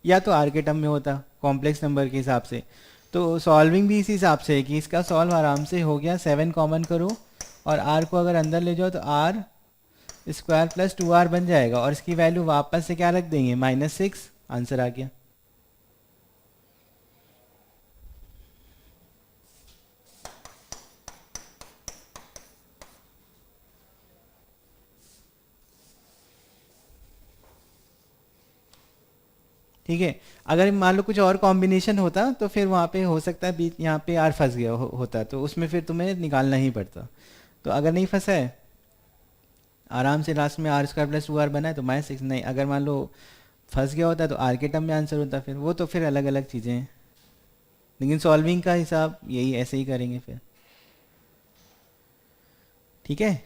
Speaker 1: या तो आर के टर्म में होता कॉम्प्लेक्स नंबर के हिसाब से, तो सॉल्विंग भी इसी हिसाब से है कि इसका सॉल्व आराम से हो गया। 7 कॉमन करो और आर को अगर अंदर ले जाओ तो आर स्क्वायर प्लस 2r बन जाएगा, और इसकी वैल्यू वापस से क्या रख देंगे, -6, आंसर आ गया। ठीक है। अगर मान लो कुछ और कॉम्बिनेशन होता तो फिर वहाँ पे हो सकता है बीच यहाँ पे आर फंस गया होता, तो उसमें फिर तुम्हें निकालना ही पड़ता। तो अगर नहीं फंसा है, आराम से लास्ट में आर स्क्वायर प्लस 2r बना है तो -6, नहीं अगर मान लो फंस गया होता तो आर के टर्म में आंसर होता, फिर वो तो फिर अलग अलग चीज़ें हैं। लेकिन सॉल्विंग का हिसाब यही ऐसे ही करेंगे फिर। ठीक है,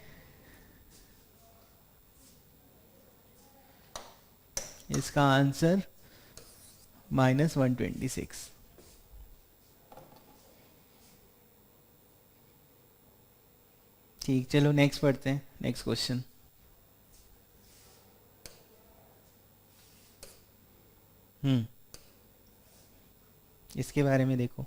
Speaker 1: इसका आंसर -126। ठीक, चलो नेक्स्ट पढ़ते हैं, नेक्स्ट क्वेश्चन। हम्म, इसके बारे में देखो।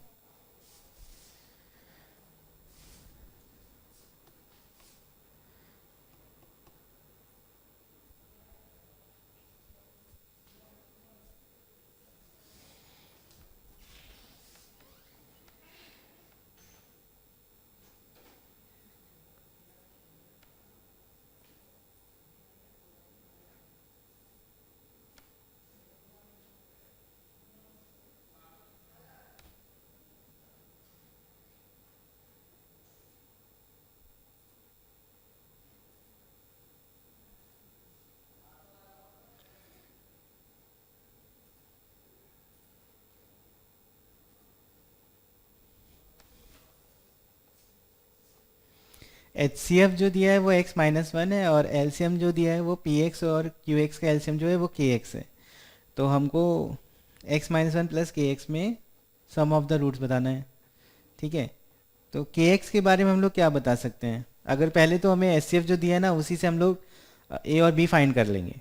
Speaker 1: HCF जो दिया है वो x-1 है, और LCM जो दिया है वो PX, और QX का LCM जो है वो KX है। तो हमको x-1 प्लस KX में सम ऑफ द रूट्स बताना है। ठीक है, तो KX के बारे में हम लोग क्या बता सकते हैं? अगर पहले तो हमें HCF जो दिया है ना उसी से हम लोग A और B फाइंड कर लेंगे,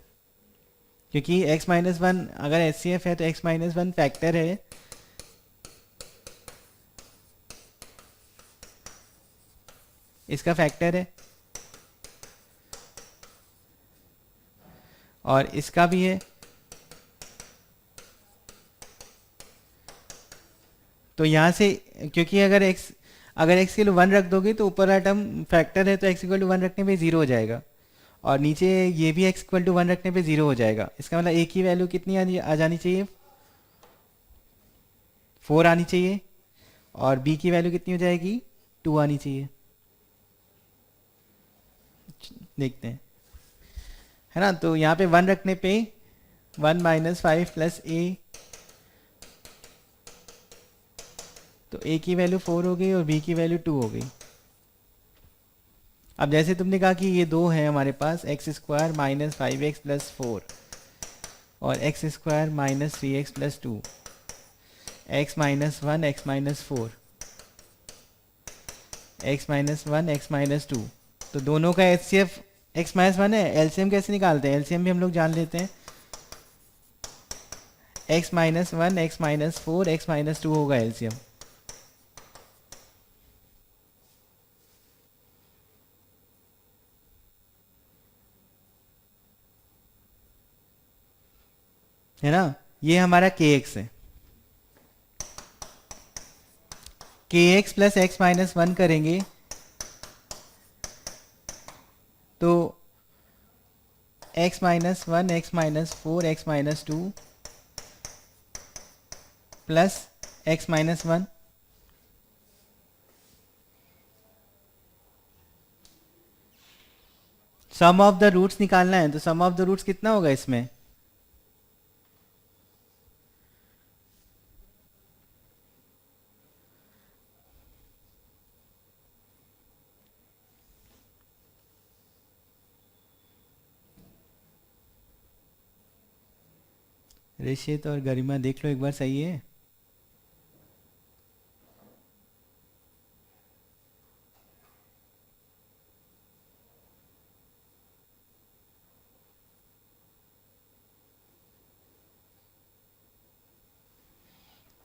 Speaker 1: क्योंकि x-1 अगर HCF है तो x-1 फैक्टर है, इसका फैक्टर है और इसका भी है। तो यहाँ से, क्योंकि अगर x के लिए 1 रख दोगे तो ऊपर वाला टर्म फैक्टर है, तो x इक्वल टू 1 रखने पे 0 हो जाएगा, और नीचे ये भी x इक्वल टू 1 रखने पे 0 हो जाएगा। इसका मतलब a की वैल्यू कितनी आ जानी चाहिए? 4 आनी चाहिए, और b की वैल्यू कितनी हो जाएगी? 2 आनी चाहिए। देखते हैं, है ना। तो यहाँ पे 1 रखने पे 1 - 5 प्लस a, तो a की वैल्यू 4 हो गई और b की वैल्यू 2 हो गई। अब जैसे तुमने कहा कि ये दो है हमारे पास, x² - 5x प्लस 4 और x² - 3x plus 2, x - 1 x - 4, x - 1 x - 2, तो दोनों का HCF x-1 है। LCM कैसे निकालते हैं? LCM भी हम लोग जान लेते हैं, x - 1 x - 4 x - 2 होगा LCM। है ना, ये हमारा KX है। KX प्लस x - 1 करेंगे तो x - 1 x - 4 x - 2 plus x - 1, sum of the roots निकालना है। तो सम ऑफ द रूट्स कितना होगा इसमें? ऋषित और गरिमा देख लो एक बार, सही है?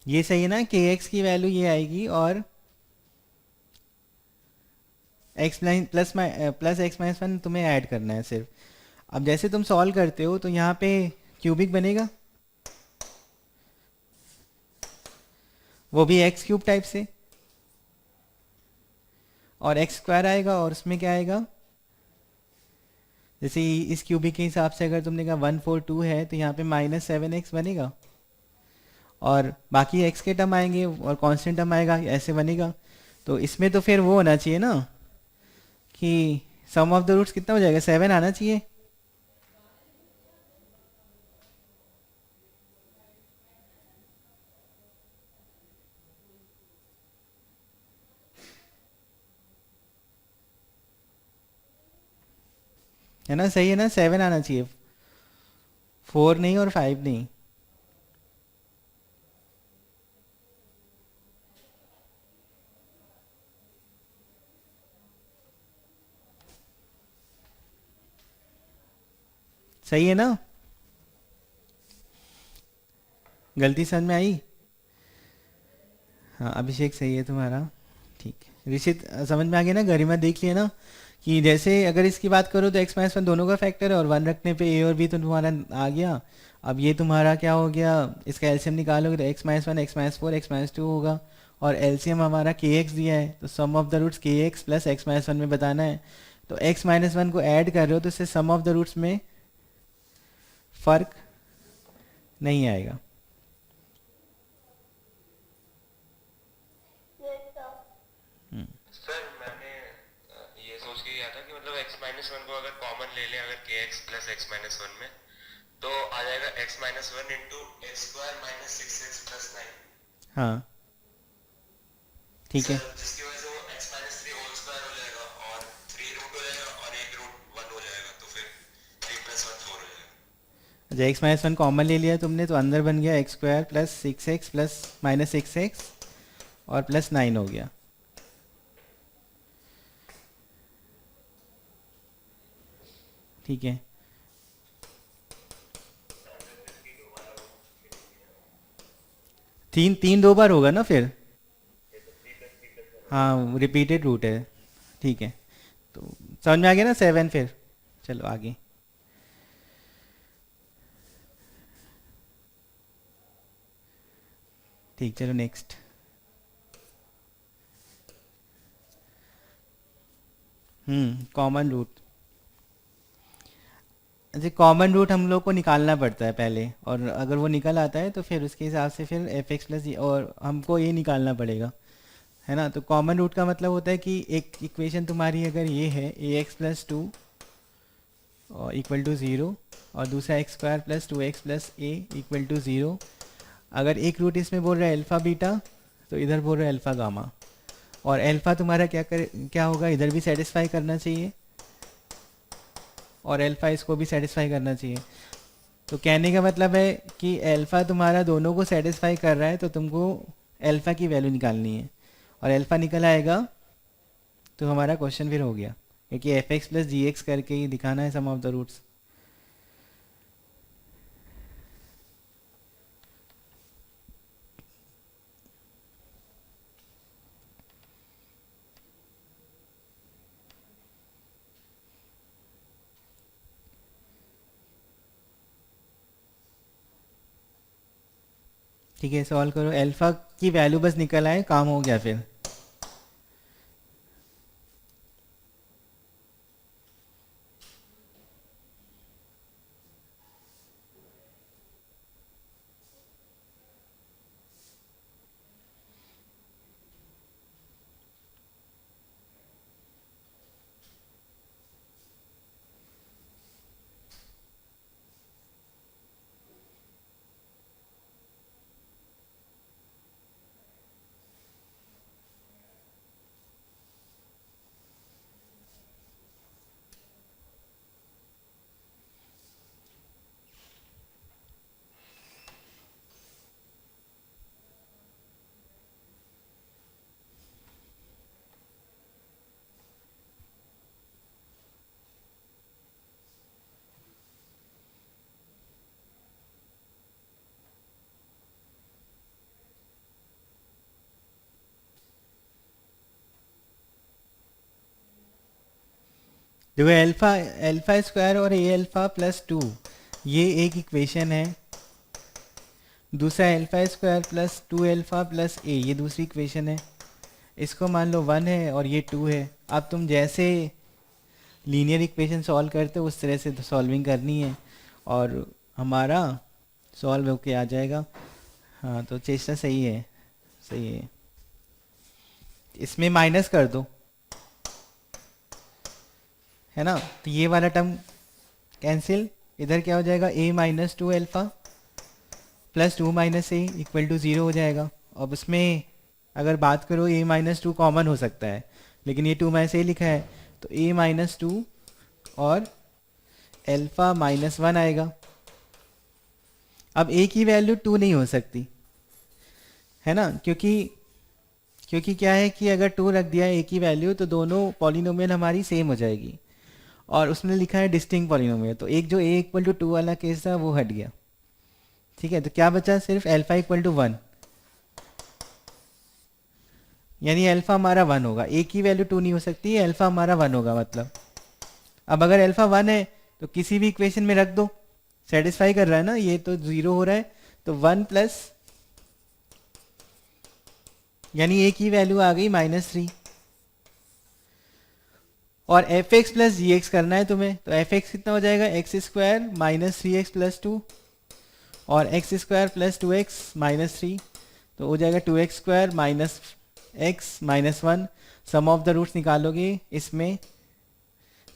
Speaker 1: ये सही है ना, KX की वैल्यू ये आएगी और x प्लस x - 1 तुम्हें ऐड करना है सिर्फ। अब जैसे तुम सॉल्व करते हो तो यहाँ पे क्यूबिक बनेगा, वो भी x³ टाइप से, और x² आएगा, और उसमें क्या आएगा? जैसे इस क्यूबिक के हिसाब से अगर तुमने कहा 142 है तो यहाँ पे -7x बनेगा। और बाकी एक्स के टर्म आएंगे और कांस्टेंट टर्म आएगा, ऐसे बनेगा। तो इसमें तो फिर वो होना चाहिए ना कि सम ऑफ द रूट्स कितना हो जाएगा, 7 आना चाहिए। है ना, सही है ना, 7 आना चाहिए, 4 नहीं और 5 नहीं। सही है ना, गलती समझ में आई? हाँ अभिषेक सही है तुम्हारा। ठीक है ऋषित, समझ में आ गया ना, गरिमा देख लिया ना कि जैसे अगर इसकी बात करो तो x-1 दोनों का फैक्टर है और 1 रखने पे a और b तो तुम्हारा आ गया। अब ये तुम्हारा क्या हो गया, इसका एलसीएम निकालोगे तो x-1 x-4 x-2 होगा। और एलसीएम हमारा kx दिया है, तो sum of the roots kx plus x-1 में बताना है। तो x-1 को ऐड कर रहे हो तो इससे सम ऑफ द रूट्स में फर्क नहीं आएगा। हम्म,
Speaker 2: सर मैंने ये सोच के किया था कि मतलब x माइनस वन को अगर कॉमन ले लें अगर के x plus x minus one में, तो आ जाएगा x minus one into x square minus six x plus nine.
Speaker 1: हाँ ठीक
Speaker 2: सर
Speaker 1: है।
Speaker 2: जिसकी वजह से वो x minus three whole square हो जाएगा और थ्री रूट हो जाएगा और एक रूट वन हो जाएगा, तो फिर थ्री प्लस वन फोर हो जाएगा।
Speaker 1: अच्छा x-1 कॉमन ले लिया तुमने तो अंदर बन गया x² plus 6x plus minus 6x और प्लस 9 हो गया। ठीक है, तीन तीन दो बार होगा ना फिर। हाँ रिपीटेड रूट है। ठीक है, तो समझ में आ गया ना 7 फिर। चलो आगे। ठीक, चलो नेक्स्ट। Common root. अच्छा कॉमन रूट हम लोग को निकालना पड़ता है पहले, और अगर वो निकल आता है तो फिर उसके हिसाब से फिर एफ एक्स प्लस और हमको ये निकालना पड़ेगा, है ना। तो कॉमन रूट का मतलब होता है कि एक इक्वेशन तुम्हारी अगर ये है ए एक्स प्लस टू और इक्वल टू ज़ीरो, और दूसरा x² plus 2x plus a equal to zero. अगर एक रूट इसमें बोल रहा है अल्फ़ा बीटा, तो इधर बोल रहा है अल्फ़ा गामा। और अल्फ़ा तुम्हारा क्या होगा, इधर भी सेटिस्फाई करना चाहिए और अल्फ़ा इसको भी सेटिस्फाई करना चाहिए। तो कहने का मतलब है कि अल्फ़ा तुम्हारा दोनों को सेटिस्फाई कर रहा है, तो तुमको अल्फ़ा की वैल्यू निकालनी है, और अल्फ़ा निकल आएगा तो हमारा क्वेश्चन फिर हो गया, क्योंकि F x plus g x करके ही दिखाना है सम ऑफ द रूट्स। ठीक है, सॉल्व करो, अल्फ़ा की वैल्यू बस निकल आए, काम हो गया फिर। देखो अल्फ़ा, अल्फ़ा स्क्वायर और ए अल्फ़ा प्लस टू, ये एक इक्वेशन है। दूसरा alpha square plus two alpha plus a, ये दूसरी इक्वेशन है। इसको मान लो 1 है और ये 2 है। अब तुम जैसे लीनियर इक्वेशन सॉल्व करते हो उस तरह से तो सॉल्विंग करनी है, और हमारा सॉल्व होके आ जाएगा। हाँ तो चेष्टा सही है, सही है। इसमें माइनस कर दो, है ना, तो ये वाला टर्म कैंसिल। इधर क्या हो जाएगा, a minus two alpha plus two minus a equal to zero हो जाएगा। अब उसमें अगर बात करो, ए माइनस टू कॉमन हो सकता है, लेकिन ये टू माइनस ए लिखा है, तो ए माइनस टू और एल्फ़ा माइनस वन आएगा। अब ए की वैल्यू टू नहीं हो सकती, है ना, क्योंकि क्योंकि क्या है कि अगर टू रख दिया ए की वैल्यू तो दोनों पॉलिनोमियल हमारी सेम हो जाएगी, और उसमें लिखा है डिस्टिंक्ट पॉलिनोमियल, तो एक जो ए इक्वल टू टू वाला केस था वो हट गया। ठीक है, तो क्या बचा, सिर्फ एल्फा इक्वल टू वन, यानी एल्फा हमारा वन होगा। ए की वैल्यू टू नहीं हो सकती, एल्फा हमारा वन होगा मतलब। अब अगर एल्फा वन है तो किसी भी इक्वेशन में रख दो, सेटिस्फाई कर रहा है ना, ये तो जीरो हो रहा है, तो वन प्लस, यानी ए की वैल्यू आ गई माइनस थ्री। और f x plus g x करना है तुम्हें, तो एफ एक्स कितना हो जाएगा, x square minus three x plus two, और x square plus two x minus three, तो हो जाएगा two x square minus x minus one. Sum of the roots निकालोगे, इसमें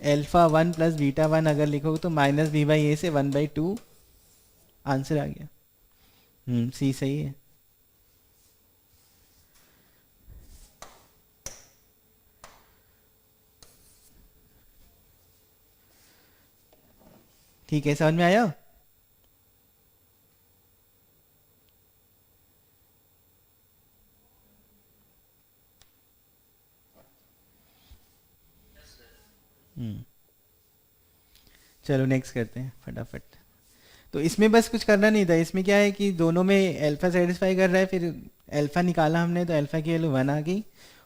Speaker 1: alpha one plus beta one अगर लिखोगे तो माइनस बी बाई ए से वन बाई टू, आंसर आ गया। सी सही है। ठीक है, समझ में आया। हम्म चलो नेक्स्ट करते हैं फटाफट। तो इसमें बस कुछ करना नहीं था, इसमें क्या है कि दोनों में अल्फा सेटिस्फाई कर रहा है, फिर अल्फा निकाला हमने तो अल्फा की वैल्यू वन आ गई,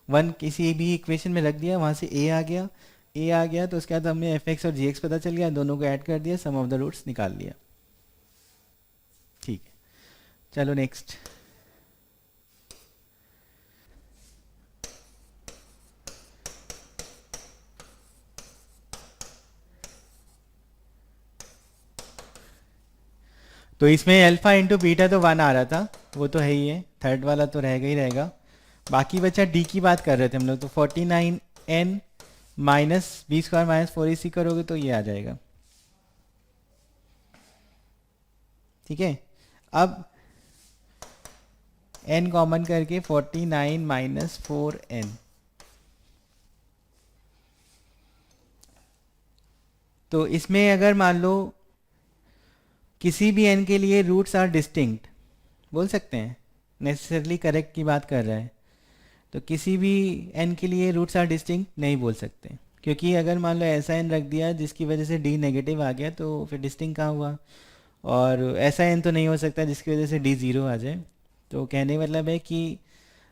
Speaker 1: वन किसी भी इक्वेशन में रख दिया, वहाँ से ए आ गया, ए आ गया तो उसके बाद हमें एफ एक्स और जी एक्स पता चल गया, दोनों को ऐड कर दिया, सम ऑफ द रूट्स निकाल लिया। ठीक है, चलो नेक्स्ट। तो इसमें अल्फा इंटू बीटा तो वन आ रहा था, वो तो है ही है, थर्ड वाला तो रहेगा ही रहेगा। बाकी बचा डी की बात कर रहे थे हम लोग, तो 49n minus b square minus four इसी करोगे तो ये आ जाएगा। ठीक है, अब n कॉमन करके 49 माइनस फोर एन, तो इसमें अगर मान लो किसी भी n के लिए रूट्स आर डिस्टिंक्ट बोल सकते हैं, नेसेसरली करेक्ट की बात कर रहा है, तो किसी भी n के लिए रूट्स आर डिस्टिंक्ट नहीं बोल सकते, क्योंकि अगर मान लो ऐसा n रख दिया जिसकी वजह से d नेगेटिव आ गया तो फिर डिस्टिंक्ट कहाँ हुआ, और ऐसा n तो नहीं हो सकता जिसकी वजह से d ज़ीरो आ जाए। तो कहने मतलब है कि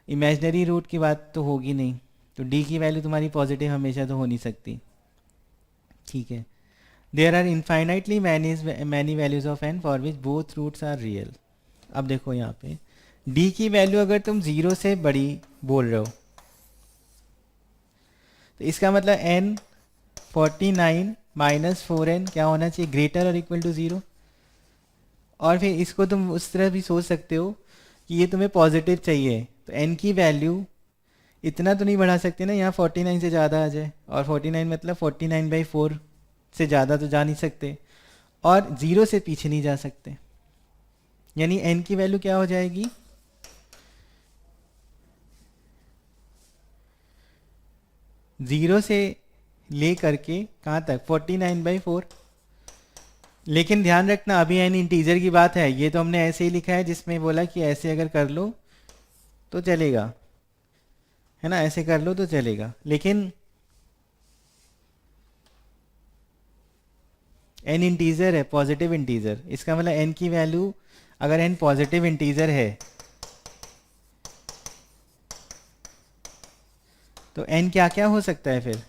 Speaker 1: इमेजनरी रूट की बात तो होगी नहीं, तो d की वैल्यू तुम्हारी पॉजिटिव हमेशा तो हो नहीं सकती। ठीक है, there are infinitely many values of n for which both roots are real. अब देखो यहाँ पे d की वैल्यू अगर तुम ज़ीरो से बड़ी बोल रहे हो, तो इसका मतलब n 49 माइनस फोर एन क्या होना चाहिए, ग्रेटर और इक्वल टू ज़ीरो। और फिर इसको तुम उस तरह भी सोच सकते हो कि ये तुम्हें पॉजिटिव चाहिए, तो n की वैल्यू इतना तो नहीं बढ़ा सकते ना, यहाँ 49 से ज़्यादा आ जाए, और 49 मतलब 49/4 से ज़्यादा तो जा नहीं सकते, और ज़ीरो से पीछे नहीं जा सकते, यानी n की वैल्यू क्या हो जाएगी, ज़ीरो से ले करके कहाँ तक, 49/4। लेकिन ध्यान रखना अभी n इंटीजर की बात है, ये तो हमने ऐसे ही लिखा है जिसमें बोला कि ऐसे अगर कर लो तो चलेगा, है ना, ऐसे कर लो तो चलेगा, लेकिन n इंटीजर है, पॉजिटिव इंटीजर, इसका मतलब n की वैल्यू अगर n पॉजिटिव इंटीजर है तो n क्या क्या हो सकता है फिर,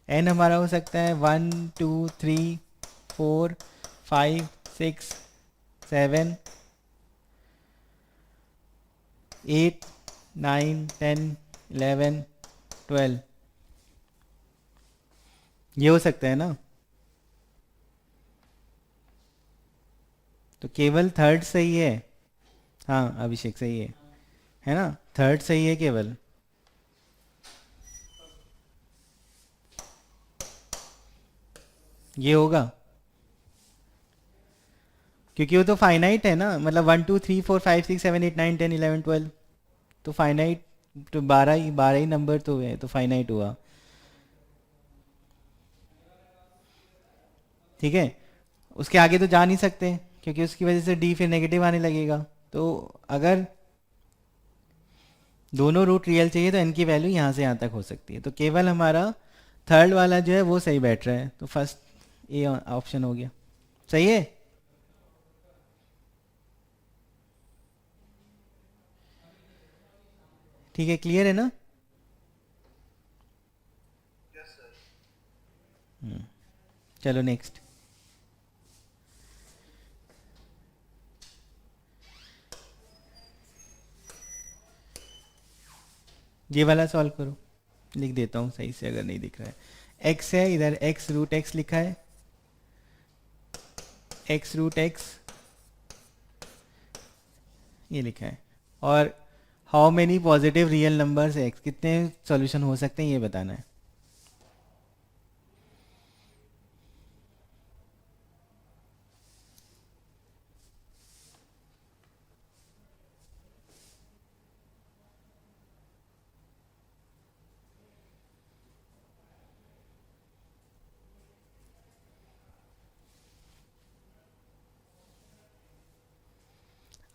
Speaker 1: n हमारा हो सकता है 1 2 3 4 5 6 7 8 9 10 11 12, ये हो सकता है ना, तो केवल थर्ड सही है, हाँ अभिषेक सही है ना, थर्ड सही है केवल। ये होगा क्योंकि वो तो फाइनाइट है ना, मतलब 1 2 3 4 5 6 7 8 9 10 11 12, तो फाइनाइट, तो 12 ही नंबर तो है, तो फाइनाइट हुआ। ठीक है, उसके आगे तो जा नहीं सकते क्योंकि उसकी वजह से डी फिर नेगेटिव आने लगेगा। तो अगर दोनों रूट रियल चाहिए तो एन की वैल्यू यहाँ से यहाँ तक हो सकती है, तो केवल हमारा थर्ड वाला जो है वो सही बैठ रहा है, तो फर्स्ट ए ऑप्शन हो गया। सही है। ठीक है, क्लियर है ना। चलो नेक्स्ट। ये वाला सॉल्व करो, लिख देता हूँ सही से अगर नहीं दिख रहा है। एक्स है इधर, एक्स रूट एक्स लिखा है, एक्स रूट एक्स ये लिखा है, और how many positive real numbers x, कितने सॉल्यूशन हो सकते हैं ये बताना है।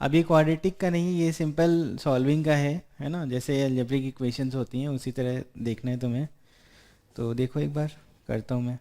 Speaker 1: अब ये क्वाड्रेटिक का नहीं, ये सिंपल सॉल्विंग का है ना, जैसे अलजेब्रिक इक्वेशंस होती हैं उसी तरह देखना है तुम्हें। तो देखो एक बार करता हूँ मैं।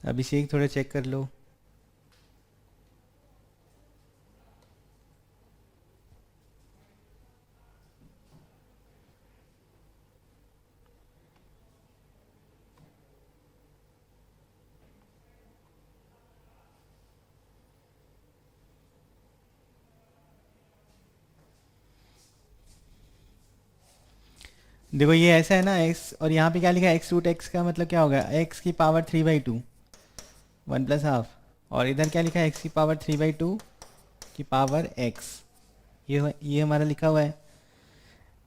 Speaker 1: अभिषेक थोड़ा चेक कर लो। देखो ये ऐसा है ना एक्स, और यहाँ पे क्या लिखा है, एक्स रूट एक्स का मतलब क्या होगा, एक्स की पावर 3/2, 1+12। और इधर क्या लिखा है, एक्स की पावर 3/2 की पावर एक्स, ये हमारा लिखा हुआ है।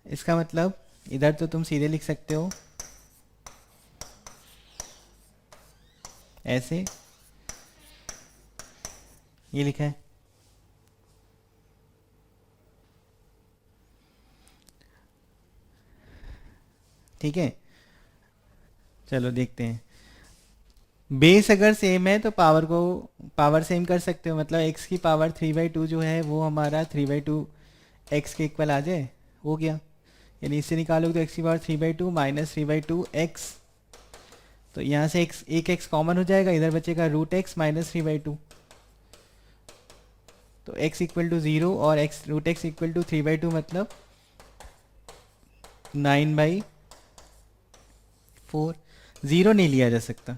Speaker 1: इसका मतलब इधर तो तुम सीधे लिख सकते हो ऐसे, ये लिखा है। ठीक है, चलो देखते हैं। बेस अगर सेम है तो पावर सेम कर सकते हो, मतलब एक्स की पावर 3/2 जो है वो हमारा 3/2 एक्स के इक्वल आ जाए, हो गया। यानी इससे निकालोगे तो एक्स की पावर 3/2 माइनस 3/2 एक्स, तो यहाँ से एक्स, एक एक्स कॉमन हो जाएगा, इधर बचेगा रूट एक्स माइनस 3/2, तो एक्स इक्वल टू 0 और x root x equal to 3/2, मतलब 9/4। ज़ीरो नहीं लिया जा सकता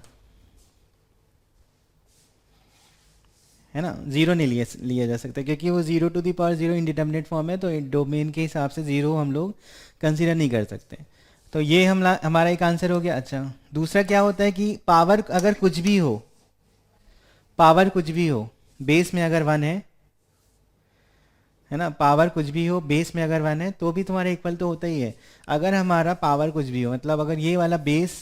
Speaker 1: है ना, ज़ीरो नहीं लिया जा सकता क्योंकि वो 0 to the power 0 indeterminate form है, तो डोमेन के हिसाब से ज़ीरो हम लोग कंसिडर नहीं कर सकते। तो ये हमारा एक आंसर हो गया। अच्छा, दूसरा क्या होता है कि पावर अगर कुछ भी हो, पावर कुछ भी हो, बेस में अगर 1 है ना, पावर कुछ भी हो बेस में अगर 1 है तो भी तुम्हारा इक्वल तो होता ही है। अगर हमारा पावर कुछ भी हो, मतलब अगर ये वाला बेस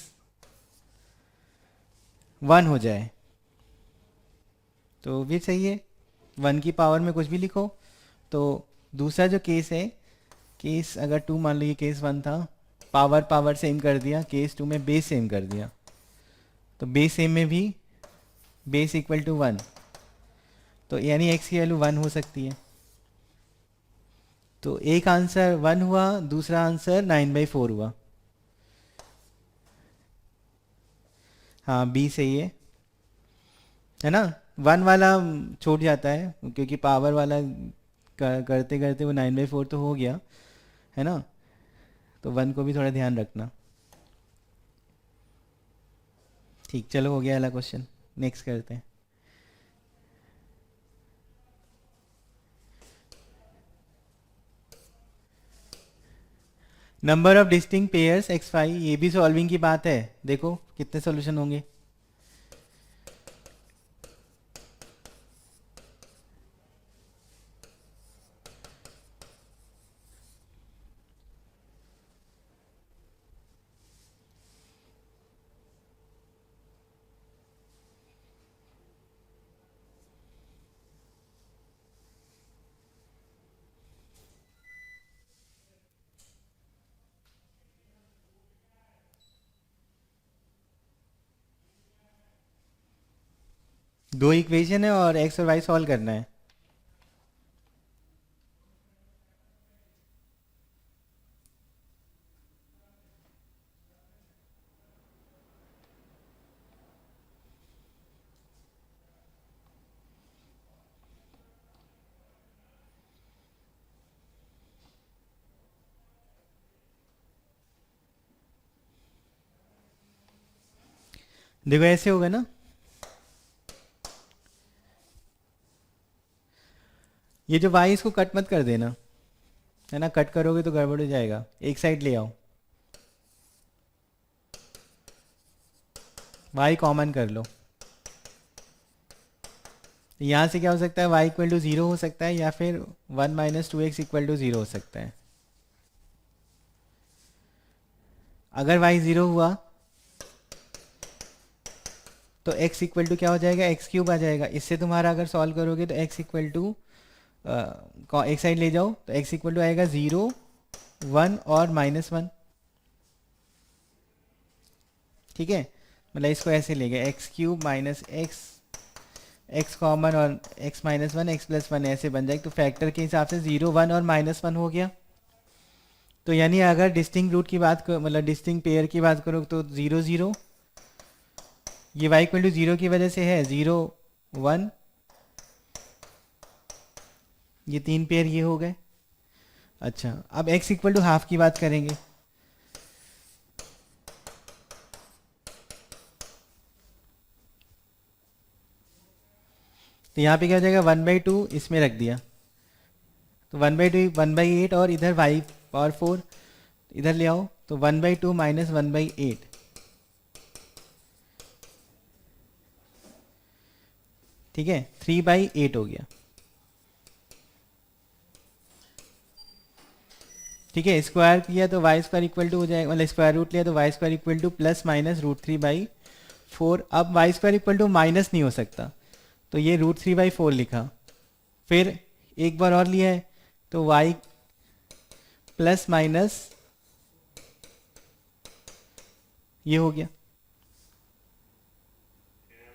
Speaker 1: 1 हो जाए तो भी सही है, 1 की पावर में कुछ भी लिखो। तो दूसरा जो केस है, केस अगर 2 मान लो, ये केस 1 था, पावर पावर सेम कर दिया, केस 2 में बेस सेम कर दिया, तो बेस सेम में भी बेस इक्वल टू 1, तो यानी एक्स की वैल्यू 1 हो सकती है। तो एक आंसर 1 हुआ, दूसरा आंसर 9/4 हुआ। हाँ बी सही है ना। 1 वाला छूट जाता है क्योंकि पावर वाला करते करते वो 9/4 तो हो गया, है ना। तो 1 को भी थोड़ा ध्यान रखना। ठीक, चलो हो गया अगला क्वेश्चन। नेक्स्ट करते हैं। Number of distinct pairs x5, ये भी सॉल्विंग की बात है। देखो कितने सॉल्यूशन होंगे। दो इक्वेशन है और एक्स और वाई सॉल्व करना है। देखो ऐसे होगा ना, ये जो वाई इसको कट मत कर देना, है ना। कट करोगे तो गड़बड़ हो जाएगा। एक साइड ले आओ, वाई कॉमन कर लो। यहाँ से क्या हो सकता है, y इक्वल टू 0 हो सकता है, या फिर 1 - 2x इक्वल टू 0 हो सकता है। अगर y 0 हुआ तो x इक्वल टू क्या हो जाएगा, x³ आ जाएगा। इससे तुम्हारा अगर सॉल्व करोगे तो x इक्वल टू एक साइड ले जाओ तो x इक्वल टू आएगा 0, 1 और -1। ठीक है, मतलब इसको ऐसे ले गए, x³ माइनस x कॉमन और x-1 x+1 ऐसे बन जाएगा। तो फैक्टर के हिसाब से 0, 1 और -1 हो गया। तो यानी अगर डिस्टिंक्ट रूट की बात करो, मतलब डिस्टिंक्ट पेयर की बात करो, तो 0 0, ये y इक्वल टू 0 की वजह से है 0 1, ये 3 पेयर ये हो गए। अच्छा, अब x इक्वल टू हाफ की बात करेंगे। तो यहाँ पे क्या हो जाएगा, 1/2 इसमें रख दिया, तो 1/2 1/8, और इधर y⁴ इधर ले आओ, तो 1/2 माइनस 1/8। ठीक है, 3/8 हो गया। ठीक है, स्क्वायर किया तो y² इक्वल टू हो जाएगा, मतलब स्क्वायर रूट लिया तो y² इक्वल टू +- √3/4। अब y² इक्वल टू माइनस नहीं हो सकता, तो ये √3/4 लिखा। फिर एक बार और लिया है तो y प्लस माइनस ये हो गया,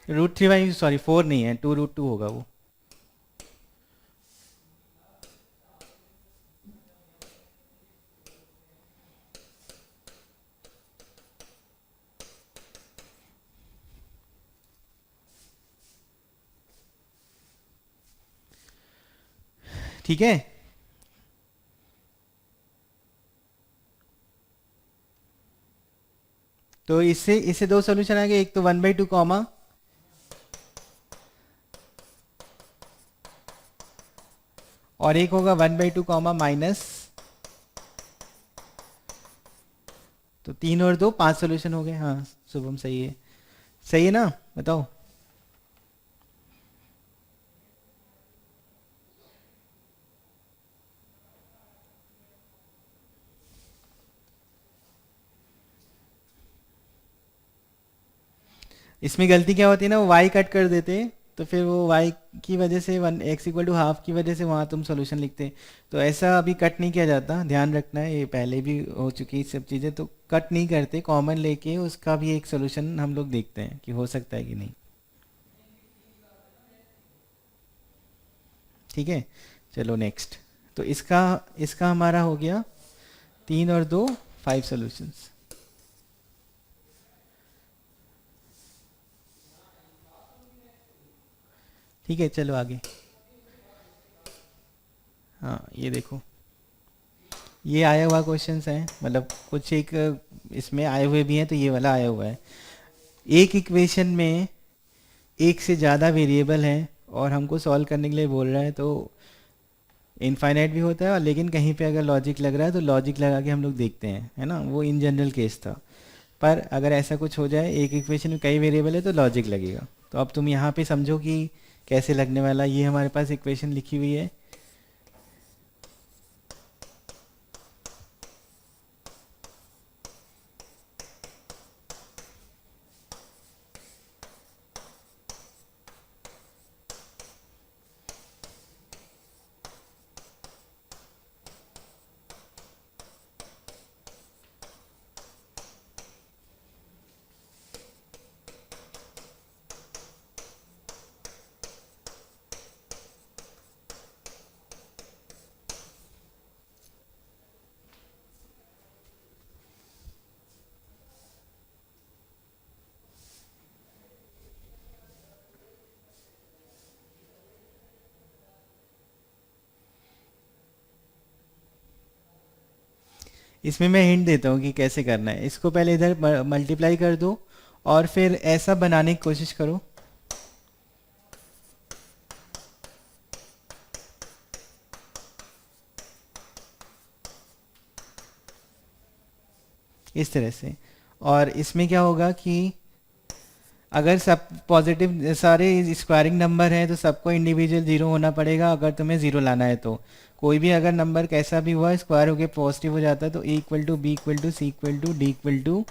Speaker 1: √3/4 नहीं है, 2√2 होगा वो। ठीक है, तो इससे इससे दो सॉल्यूशन आ गए, एक तो 1/2 कॉमा, और एक होगा 1/2 कॉमा माइनस। तो 3 और 2 5 सॉल्यूशन हो गए। हाँ शुभम सही है, सही है ना, बताओ। इसमें गलती क्या होती है ना, वो y कट कर देते, तो फिर वो y की वजह से 1 x इक्वल टू हाफ की वजह से वहाँ तुम सॉल्यूशन लिखते। तो ऐसा अभी कट नहीं किया जाता, ध्यान रखना है, ये पहले भी हो चुकी सब चीज़ें। तो कट नहीं करते, कॉमन लेके उसका भी एक सॉल्यूशन हम लोग देखते हैं कि हो सकता है कि नहीं। ठीक है, चलो नेक्स्ट। तो इसका इसका हमारा हो गया 3 और 2 5 सॉल्यूशंस। ठीक है, चलो आगे। हाँ ये देखो, ये आया हुआ क्वेश्चंस हैं, मतलब कुछ एक इसमें आए हुए भी हैं, तो ये वाला आया हुआ है। एक इक्वेशन में एक से ज़्यादा वेरिएबल हैं और हमको सॉल्व करने के लिए बोल रहा है, तो इनफाइनाइट भी होता है, और लेकिन कहीं पे अगर लॉजिक लग रहा है तो लॉजिक लगा के हम लोग देखते हैं, है ना, वो इन जनरल केस था। पर अगर ऐसा कुछ हो जाए, एक इक्वेशन में कई वेरिएबल है, तो लॉजिक लगेगा। तो अब तुम यहाँ पे समझो कि कैसे लगने वाला। ये हमारे पास इक्वेशन लिखी हुई है, इसमें मैं हिंट देता हूँ कि कैसे करना है। इसको पहले इधर मल्टीप्लाई कर दो और फिर ऐसा बनाने की कोशिश करो, इस तरह से। और इसमें क्या होगा कि अगर सब पॉजिटिव सारे स्क्वायरिंग नंबर हैं तो सबको इंडिविजुअल जीरो होना पड़ेगा, अगर तुम्हें ज़ीरो लाना है तो। कोई भी अगर नंबर कैसा भी हुआ स्क्वायर होके पॉजिटिव हो जाता है, तो a equal to b equal to c equal to d equal to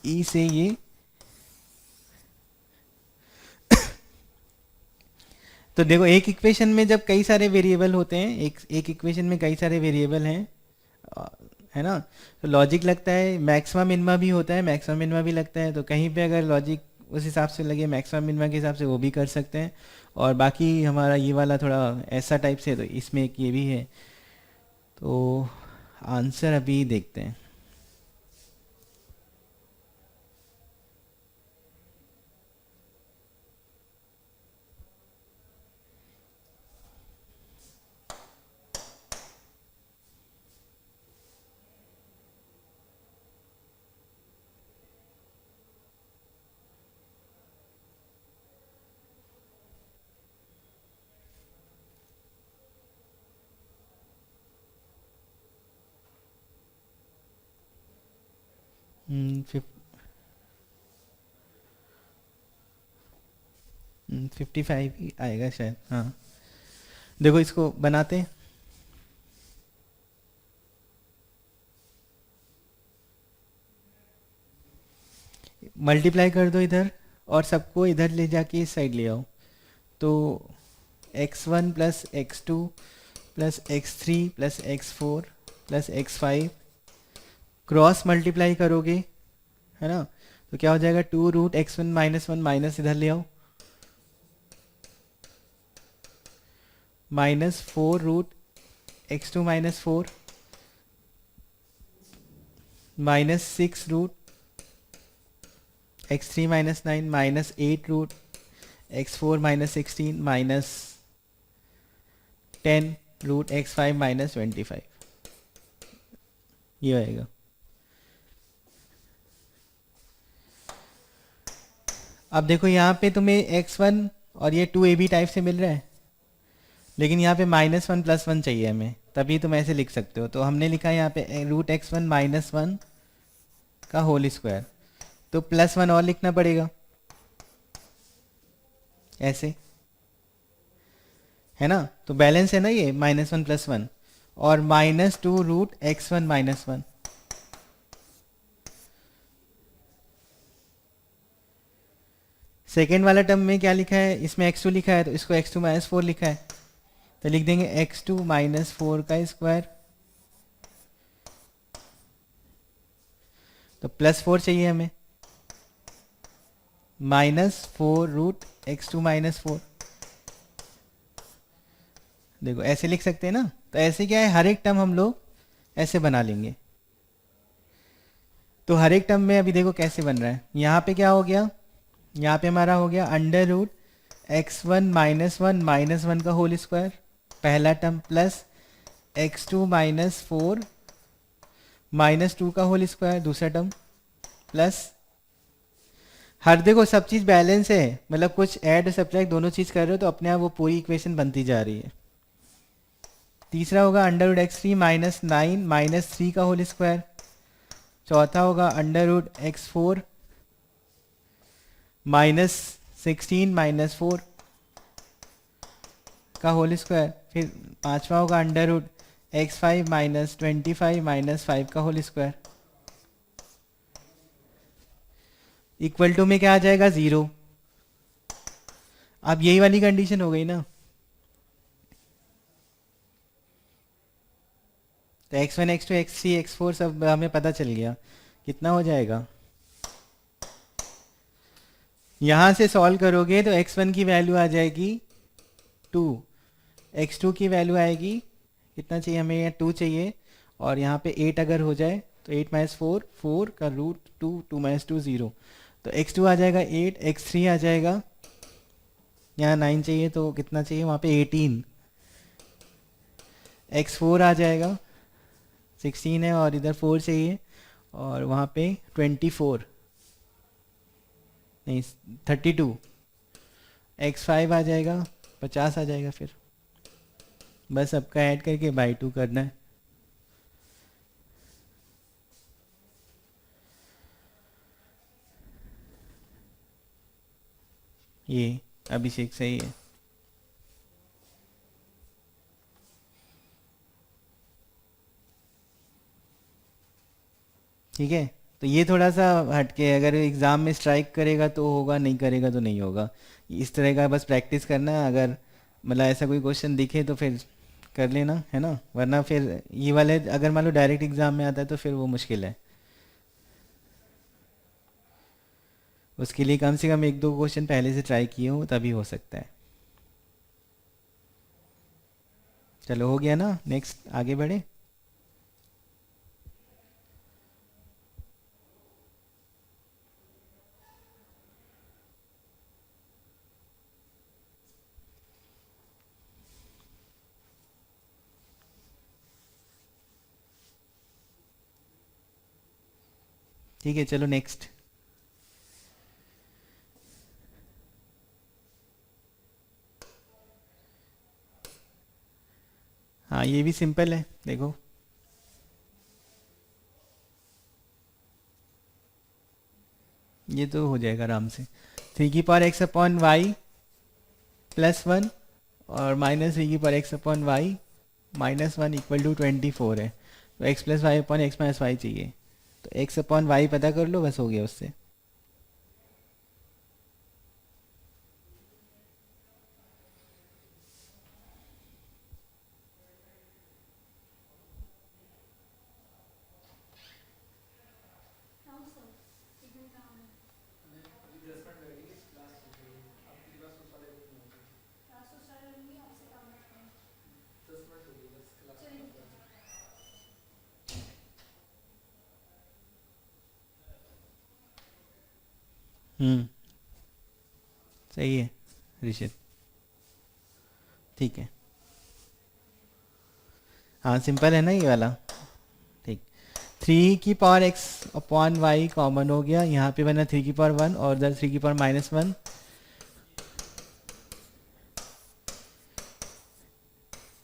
Speaker 1: e से ये। तो देखो, एक इक्वेशन में जब कई सारे वेरिएबल होते हैं, एक इक्वेशन में कई सारे वेरिएबल हैं, अ, है ना, तो लॉजिक लगता है। मैक्सिमम मिनिमा भी होता है, मैक्सिमम मिनिमा भी लगता है, तो कहीं पे अगर लॉजिक उस हिसाब से लगे मैक्सिमम मिनिमा के हिसाब से, वो भी कर सकते हैं। और बाकी हमारा ये वाला थोड़ा ऐसा टाइप से है, तो इसमें एक ये भी है। तो आंसर अभी देखते हैं। फिफ 55 ही आएगा शायद, हाँ। देखो इसको बनाते हैं। मल्टीप्लाई कर दो इधर, और सबको इधर ले जाके इस साइड ले आओ। तो x1 plus x2 plus x3 plus x4 plus x5 cross multiply करोगे, है ना, तो क्या हो जाएगा, 2 root x1 minus one, minus इधर ले आओ, minus 4 root x2 minus 4 minus 6 root x3 minus 9 minus 8 root x4 minus 16 minus 10 root x5 minus 25। ये आएगा। अब देखो यहाँ पे तुम्हें x1 और ये 2ab टाइप से मिल रहा है, लेकिन यहाँ पे -1 +1 चाहिए हमें, तभी तुम ऐसे लिख सकते हो। तो हमने लिखा है यहाँ पे रूट x1 -1 का होल स्क्वायर, तो +1 और लिखना पड़ेगा ऐसे, है ना। तो बैलेंस है ना ये -1 +1, और -2 रूट x1 -1। सेकेंड वाला टर्म में क्या लिखा है, इसमें x2 लिखा है, तो इसको x2 -4 लिखा है, तो लिख देंगे x2 -4 का स्क्वायर। तो +4 चाहिए हमें, -4 रूट x2 -4। देखो ऐसे लिख सकते हैं ना, तो ऐसे क्या है, हर एक टर्म हम लोग ऐसे बना लेंगे। तो हर एक टर्म में अभी देखो कैसे बन रहा है। यहाँ पे क्या हो गया, यहाँ पे हमारा हो गया अंडर रूट x1 - 1 - 1 का होल स्क्वायर पहला टर्म, प्लस x2 - 4 -2 का होल स्क्वायर दूसरा टर्म, प्लस हर देखो सब चीज़ बैलेंस है, मतलब कुछ ऐड सब्ट्रैक्ट दोनों चीज़ कर रहे हो तो अपने आप वो पूरी इक्वेशन बनती जा रही है। तीसरा होगा अंडर रूट x3 - 9 - 3 का होल स्क्वायर। चौथा होगा अंडर रूट x4 -16 - 4 का होल स्क्वायर। फिर पांचवा होगा अंडर रूट x5 - 25 - 5 का होल स्क्वायर। इक्वल टू में क्या आ जाएगा, 0। अब यही वाली कंडीशन हो गई ना, तो x1 x2 x3 x4 सब हमें पता चल गया। कितना हो जाएगा, यहाँ से सॉल्व करोगे तो x1 की वैल्यू आ जाएगी 2, x2 की वैल्यू आएगी, कितना चाहिए हमें, यहाँ 2 चाहिए, और यहाँ पे 8 अगर हो जाए तो 8 - 4 4 का रूट 2, 2 - 2 0, तो x2 आ जाएगा 8, x3 आ जाएगा, यहाँ 9 चाहिए तो कितना चाहिए वहाँ पे 18, x4 आ जाएगा 16 है और इधर 4 चाहिए, और वहाँ पे 24 नहीं 32, x5 आ जाएगा 50 आ जाएगा। फिर बस सबका ऐड करके बाई 2 करना है। ये अभिषेक सही है। ठीक है, तो ये थोड़ा सा हटके, अगर एग्ज़ाम में स्ट्राइक करेगा तो होगा, नहीं करेगा तो नहीं होगा। इस तरह का बस प्रैक्टिस करना है, अगर मतलब ऐसा कोई क्वेश्चन दिखे तो फिर कर लेना, है ना, वरना फिर ये वाले अगर मान लो डायरेक्ट एग्ज़ाम में आता है तो फिर वो मुश्किल है। उसके लिए कम से कम एक दो क्वेश्चन पहले से ट्राई किए हो तभी हो सकता है। चलो हो गया ना, नेक्स्ट आगे बढ़े। ठीक है, चलो नेक्स्ट। हाँ ये भी सिंपल है, देखो ये तो हो जाएगा आराम से। 3 की पावर x/y +1 और -3 की पावर x/y -1 = 24 है, तो x+y/x - y चाहिए, तो x/y पता कर लो, बस हो गया उससे। हम्म, सही है ऋषित, ठीक है। हाँ सिंपल है ना ये वाला, ठीक। 3 की पावर x/y कॉमन हो गया, यहाँ पे बना 3 की पावर 1 और इधर 3 की पावर -1,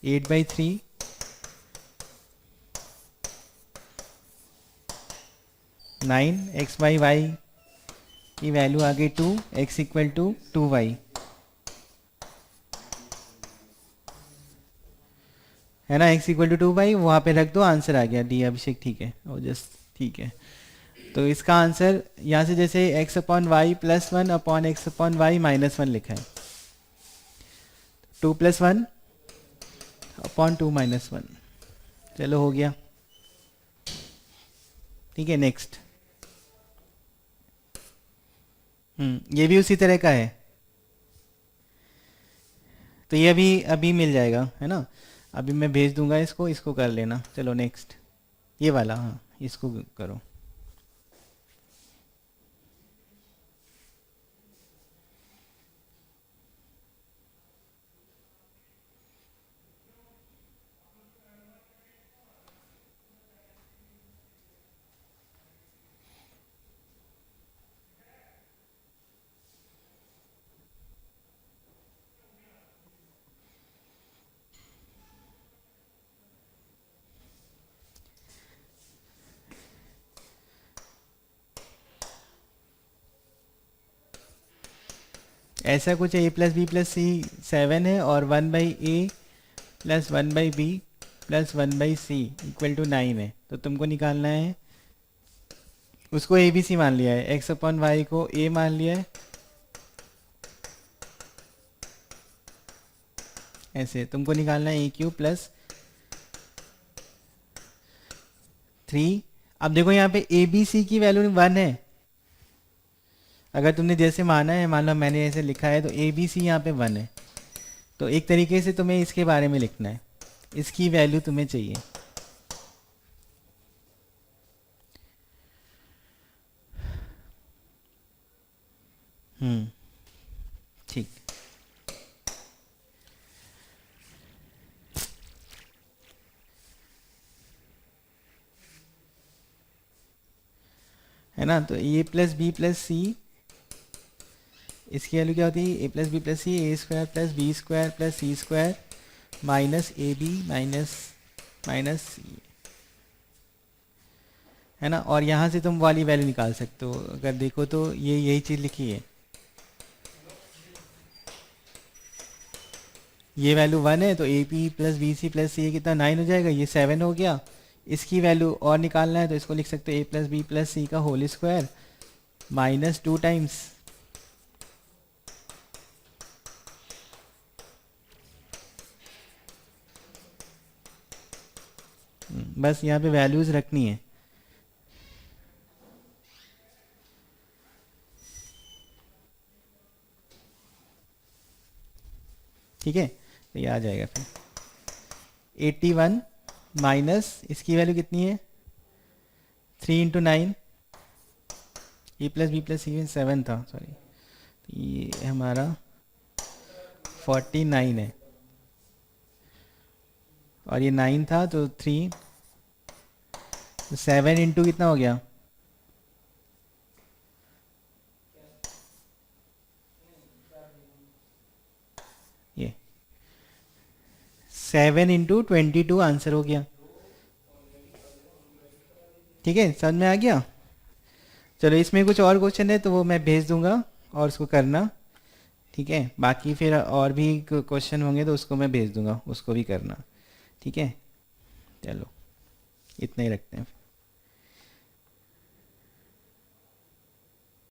Speaker 1: 8/3 9, x/y की वैल्यू आ गई 2, x = 2y, है ना, x = 2y, वहाँ पे रख दो, आंसर आ गया डी अभिषेक, ठीक है, और जस्ट ठीक है। तो इसका आंसर यहाँ से जैसे x/y +1 x/y -1 लिखा है, 2 + 1 2 -1, चलो हो गया। ठीक है, नेक्स्ट। ये भी उसी तरह का है, तो ये अभी अभी मिल जाएगा, है ना। अभी मैं भेज दूंगा इसको, इसको कर लेना। चलो नेक्स्ट, ये वाला, हाँ इसको करो। ऐसा कुछ है, ए प्लस बी प्लस सी 7 है और 1/a plus 1/b plus 1/c equal to 9 है। तो तुमको निकालना है, उसको ए बी सी मान लिया है, एक्स अपॉन वाई को ए मान लिया है, ऐसे तुमको निकालना है ए क्यू प्लस 3। अब देखो यहाँ पे ए बी सी की वैल्यू 1 है, अगर तुमने जैसे माना है, मान लो मैंने ऐसे लिखा है, तो ए बी सी यहाँ पे 1 है। तो एक तरीके से तुम्हें इसके बारे में लिखना है, इसकी वैल्यू तुम्हें चाहिए। ठीक है ना। तो a plus b plus c, इसकी वैल्यू क्या होती है, a plus b plus c a square plus b square plus c square minus a b minus minus c, है ना। और यहाँ से तुम वाली वैल्यू निकाल सकते हो, अगर देखो तो ये यही चीज़ लिखी है, ये वैल्यू 1 है, तो a p plus b c plus c कितना 9 हो जाएगा, ये 7 हो गया। इसकी वैल्यू और निकालना है, तो इसको लिख सकते हो ए प्लस बी प्लस सी का होल स्क्वायर माइनस 2 टाइम्स बस यहाँ पे वैल्यूज रखनी है। ठीक है, तो ये आ जाएगा फिर 81 माइनस इसकी वैल्यू कितनी है 3 × 9, ए प्लस बी प्लस सी 7 था, सॉरी, ये हमारा 49 है, और ये 9 था तो 3, तो 7 इंटू कितना हो गया, ये 7 × 22 आंसर हो गया। ठीक है, समझ में आ गया। चलो इसमें कुछ और क्वेश्चन है तो वो मैं भेज दूंगा और उसको करना। ठीक है, बाकी फिर और भी क्वेश्चन होंगे तो उसको मैं भेज दूंगा, उसको भी करना। ठीक है, चलो इतना ही रखते हैं।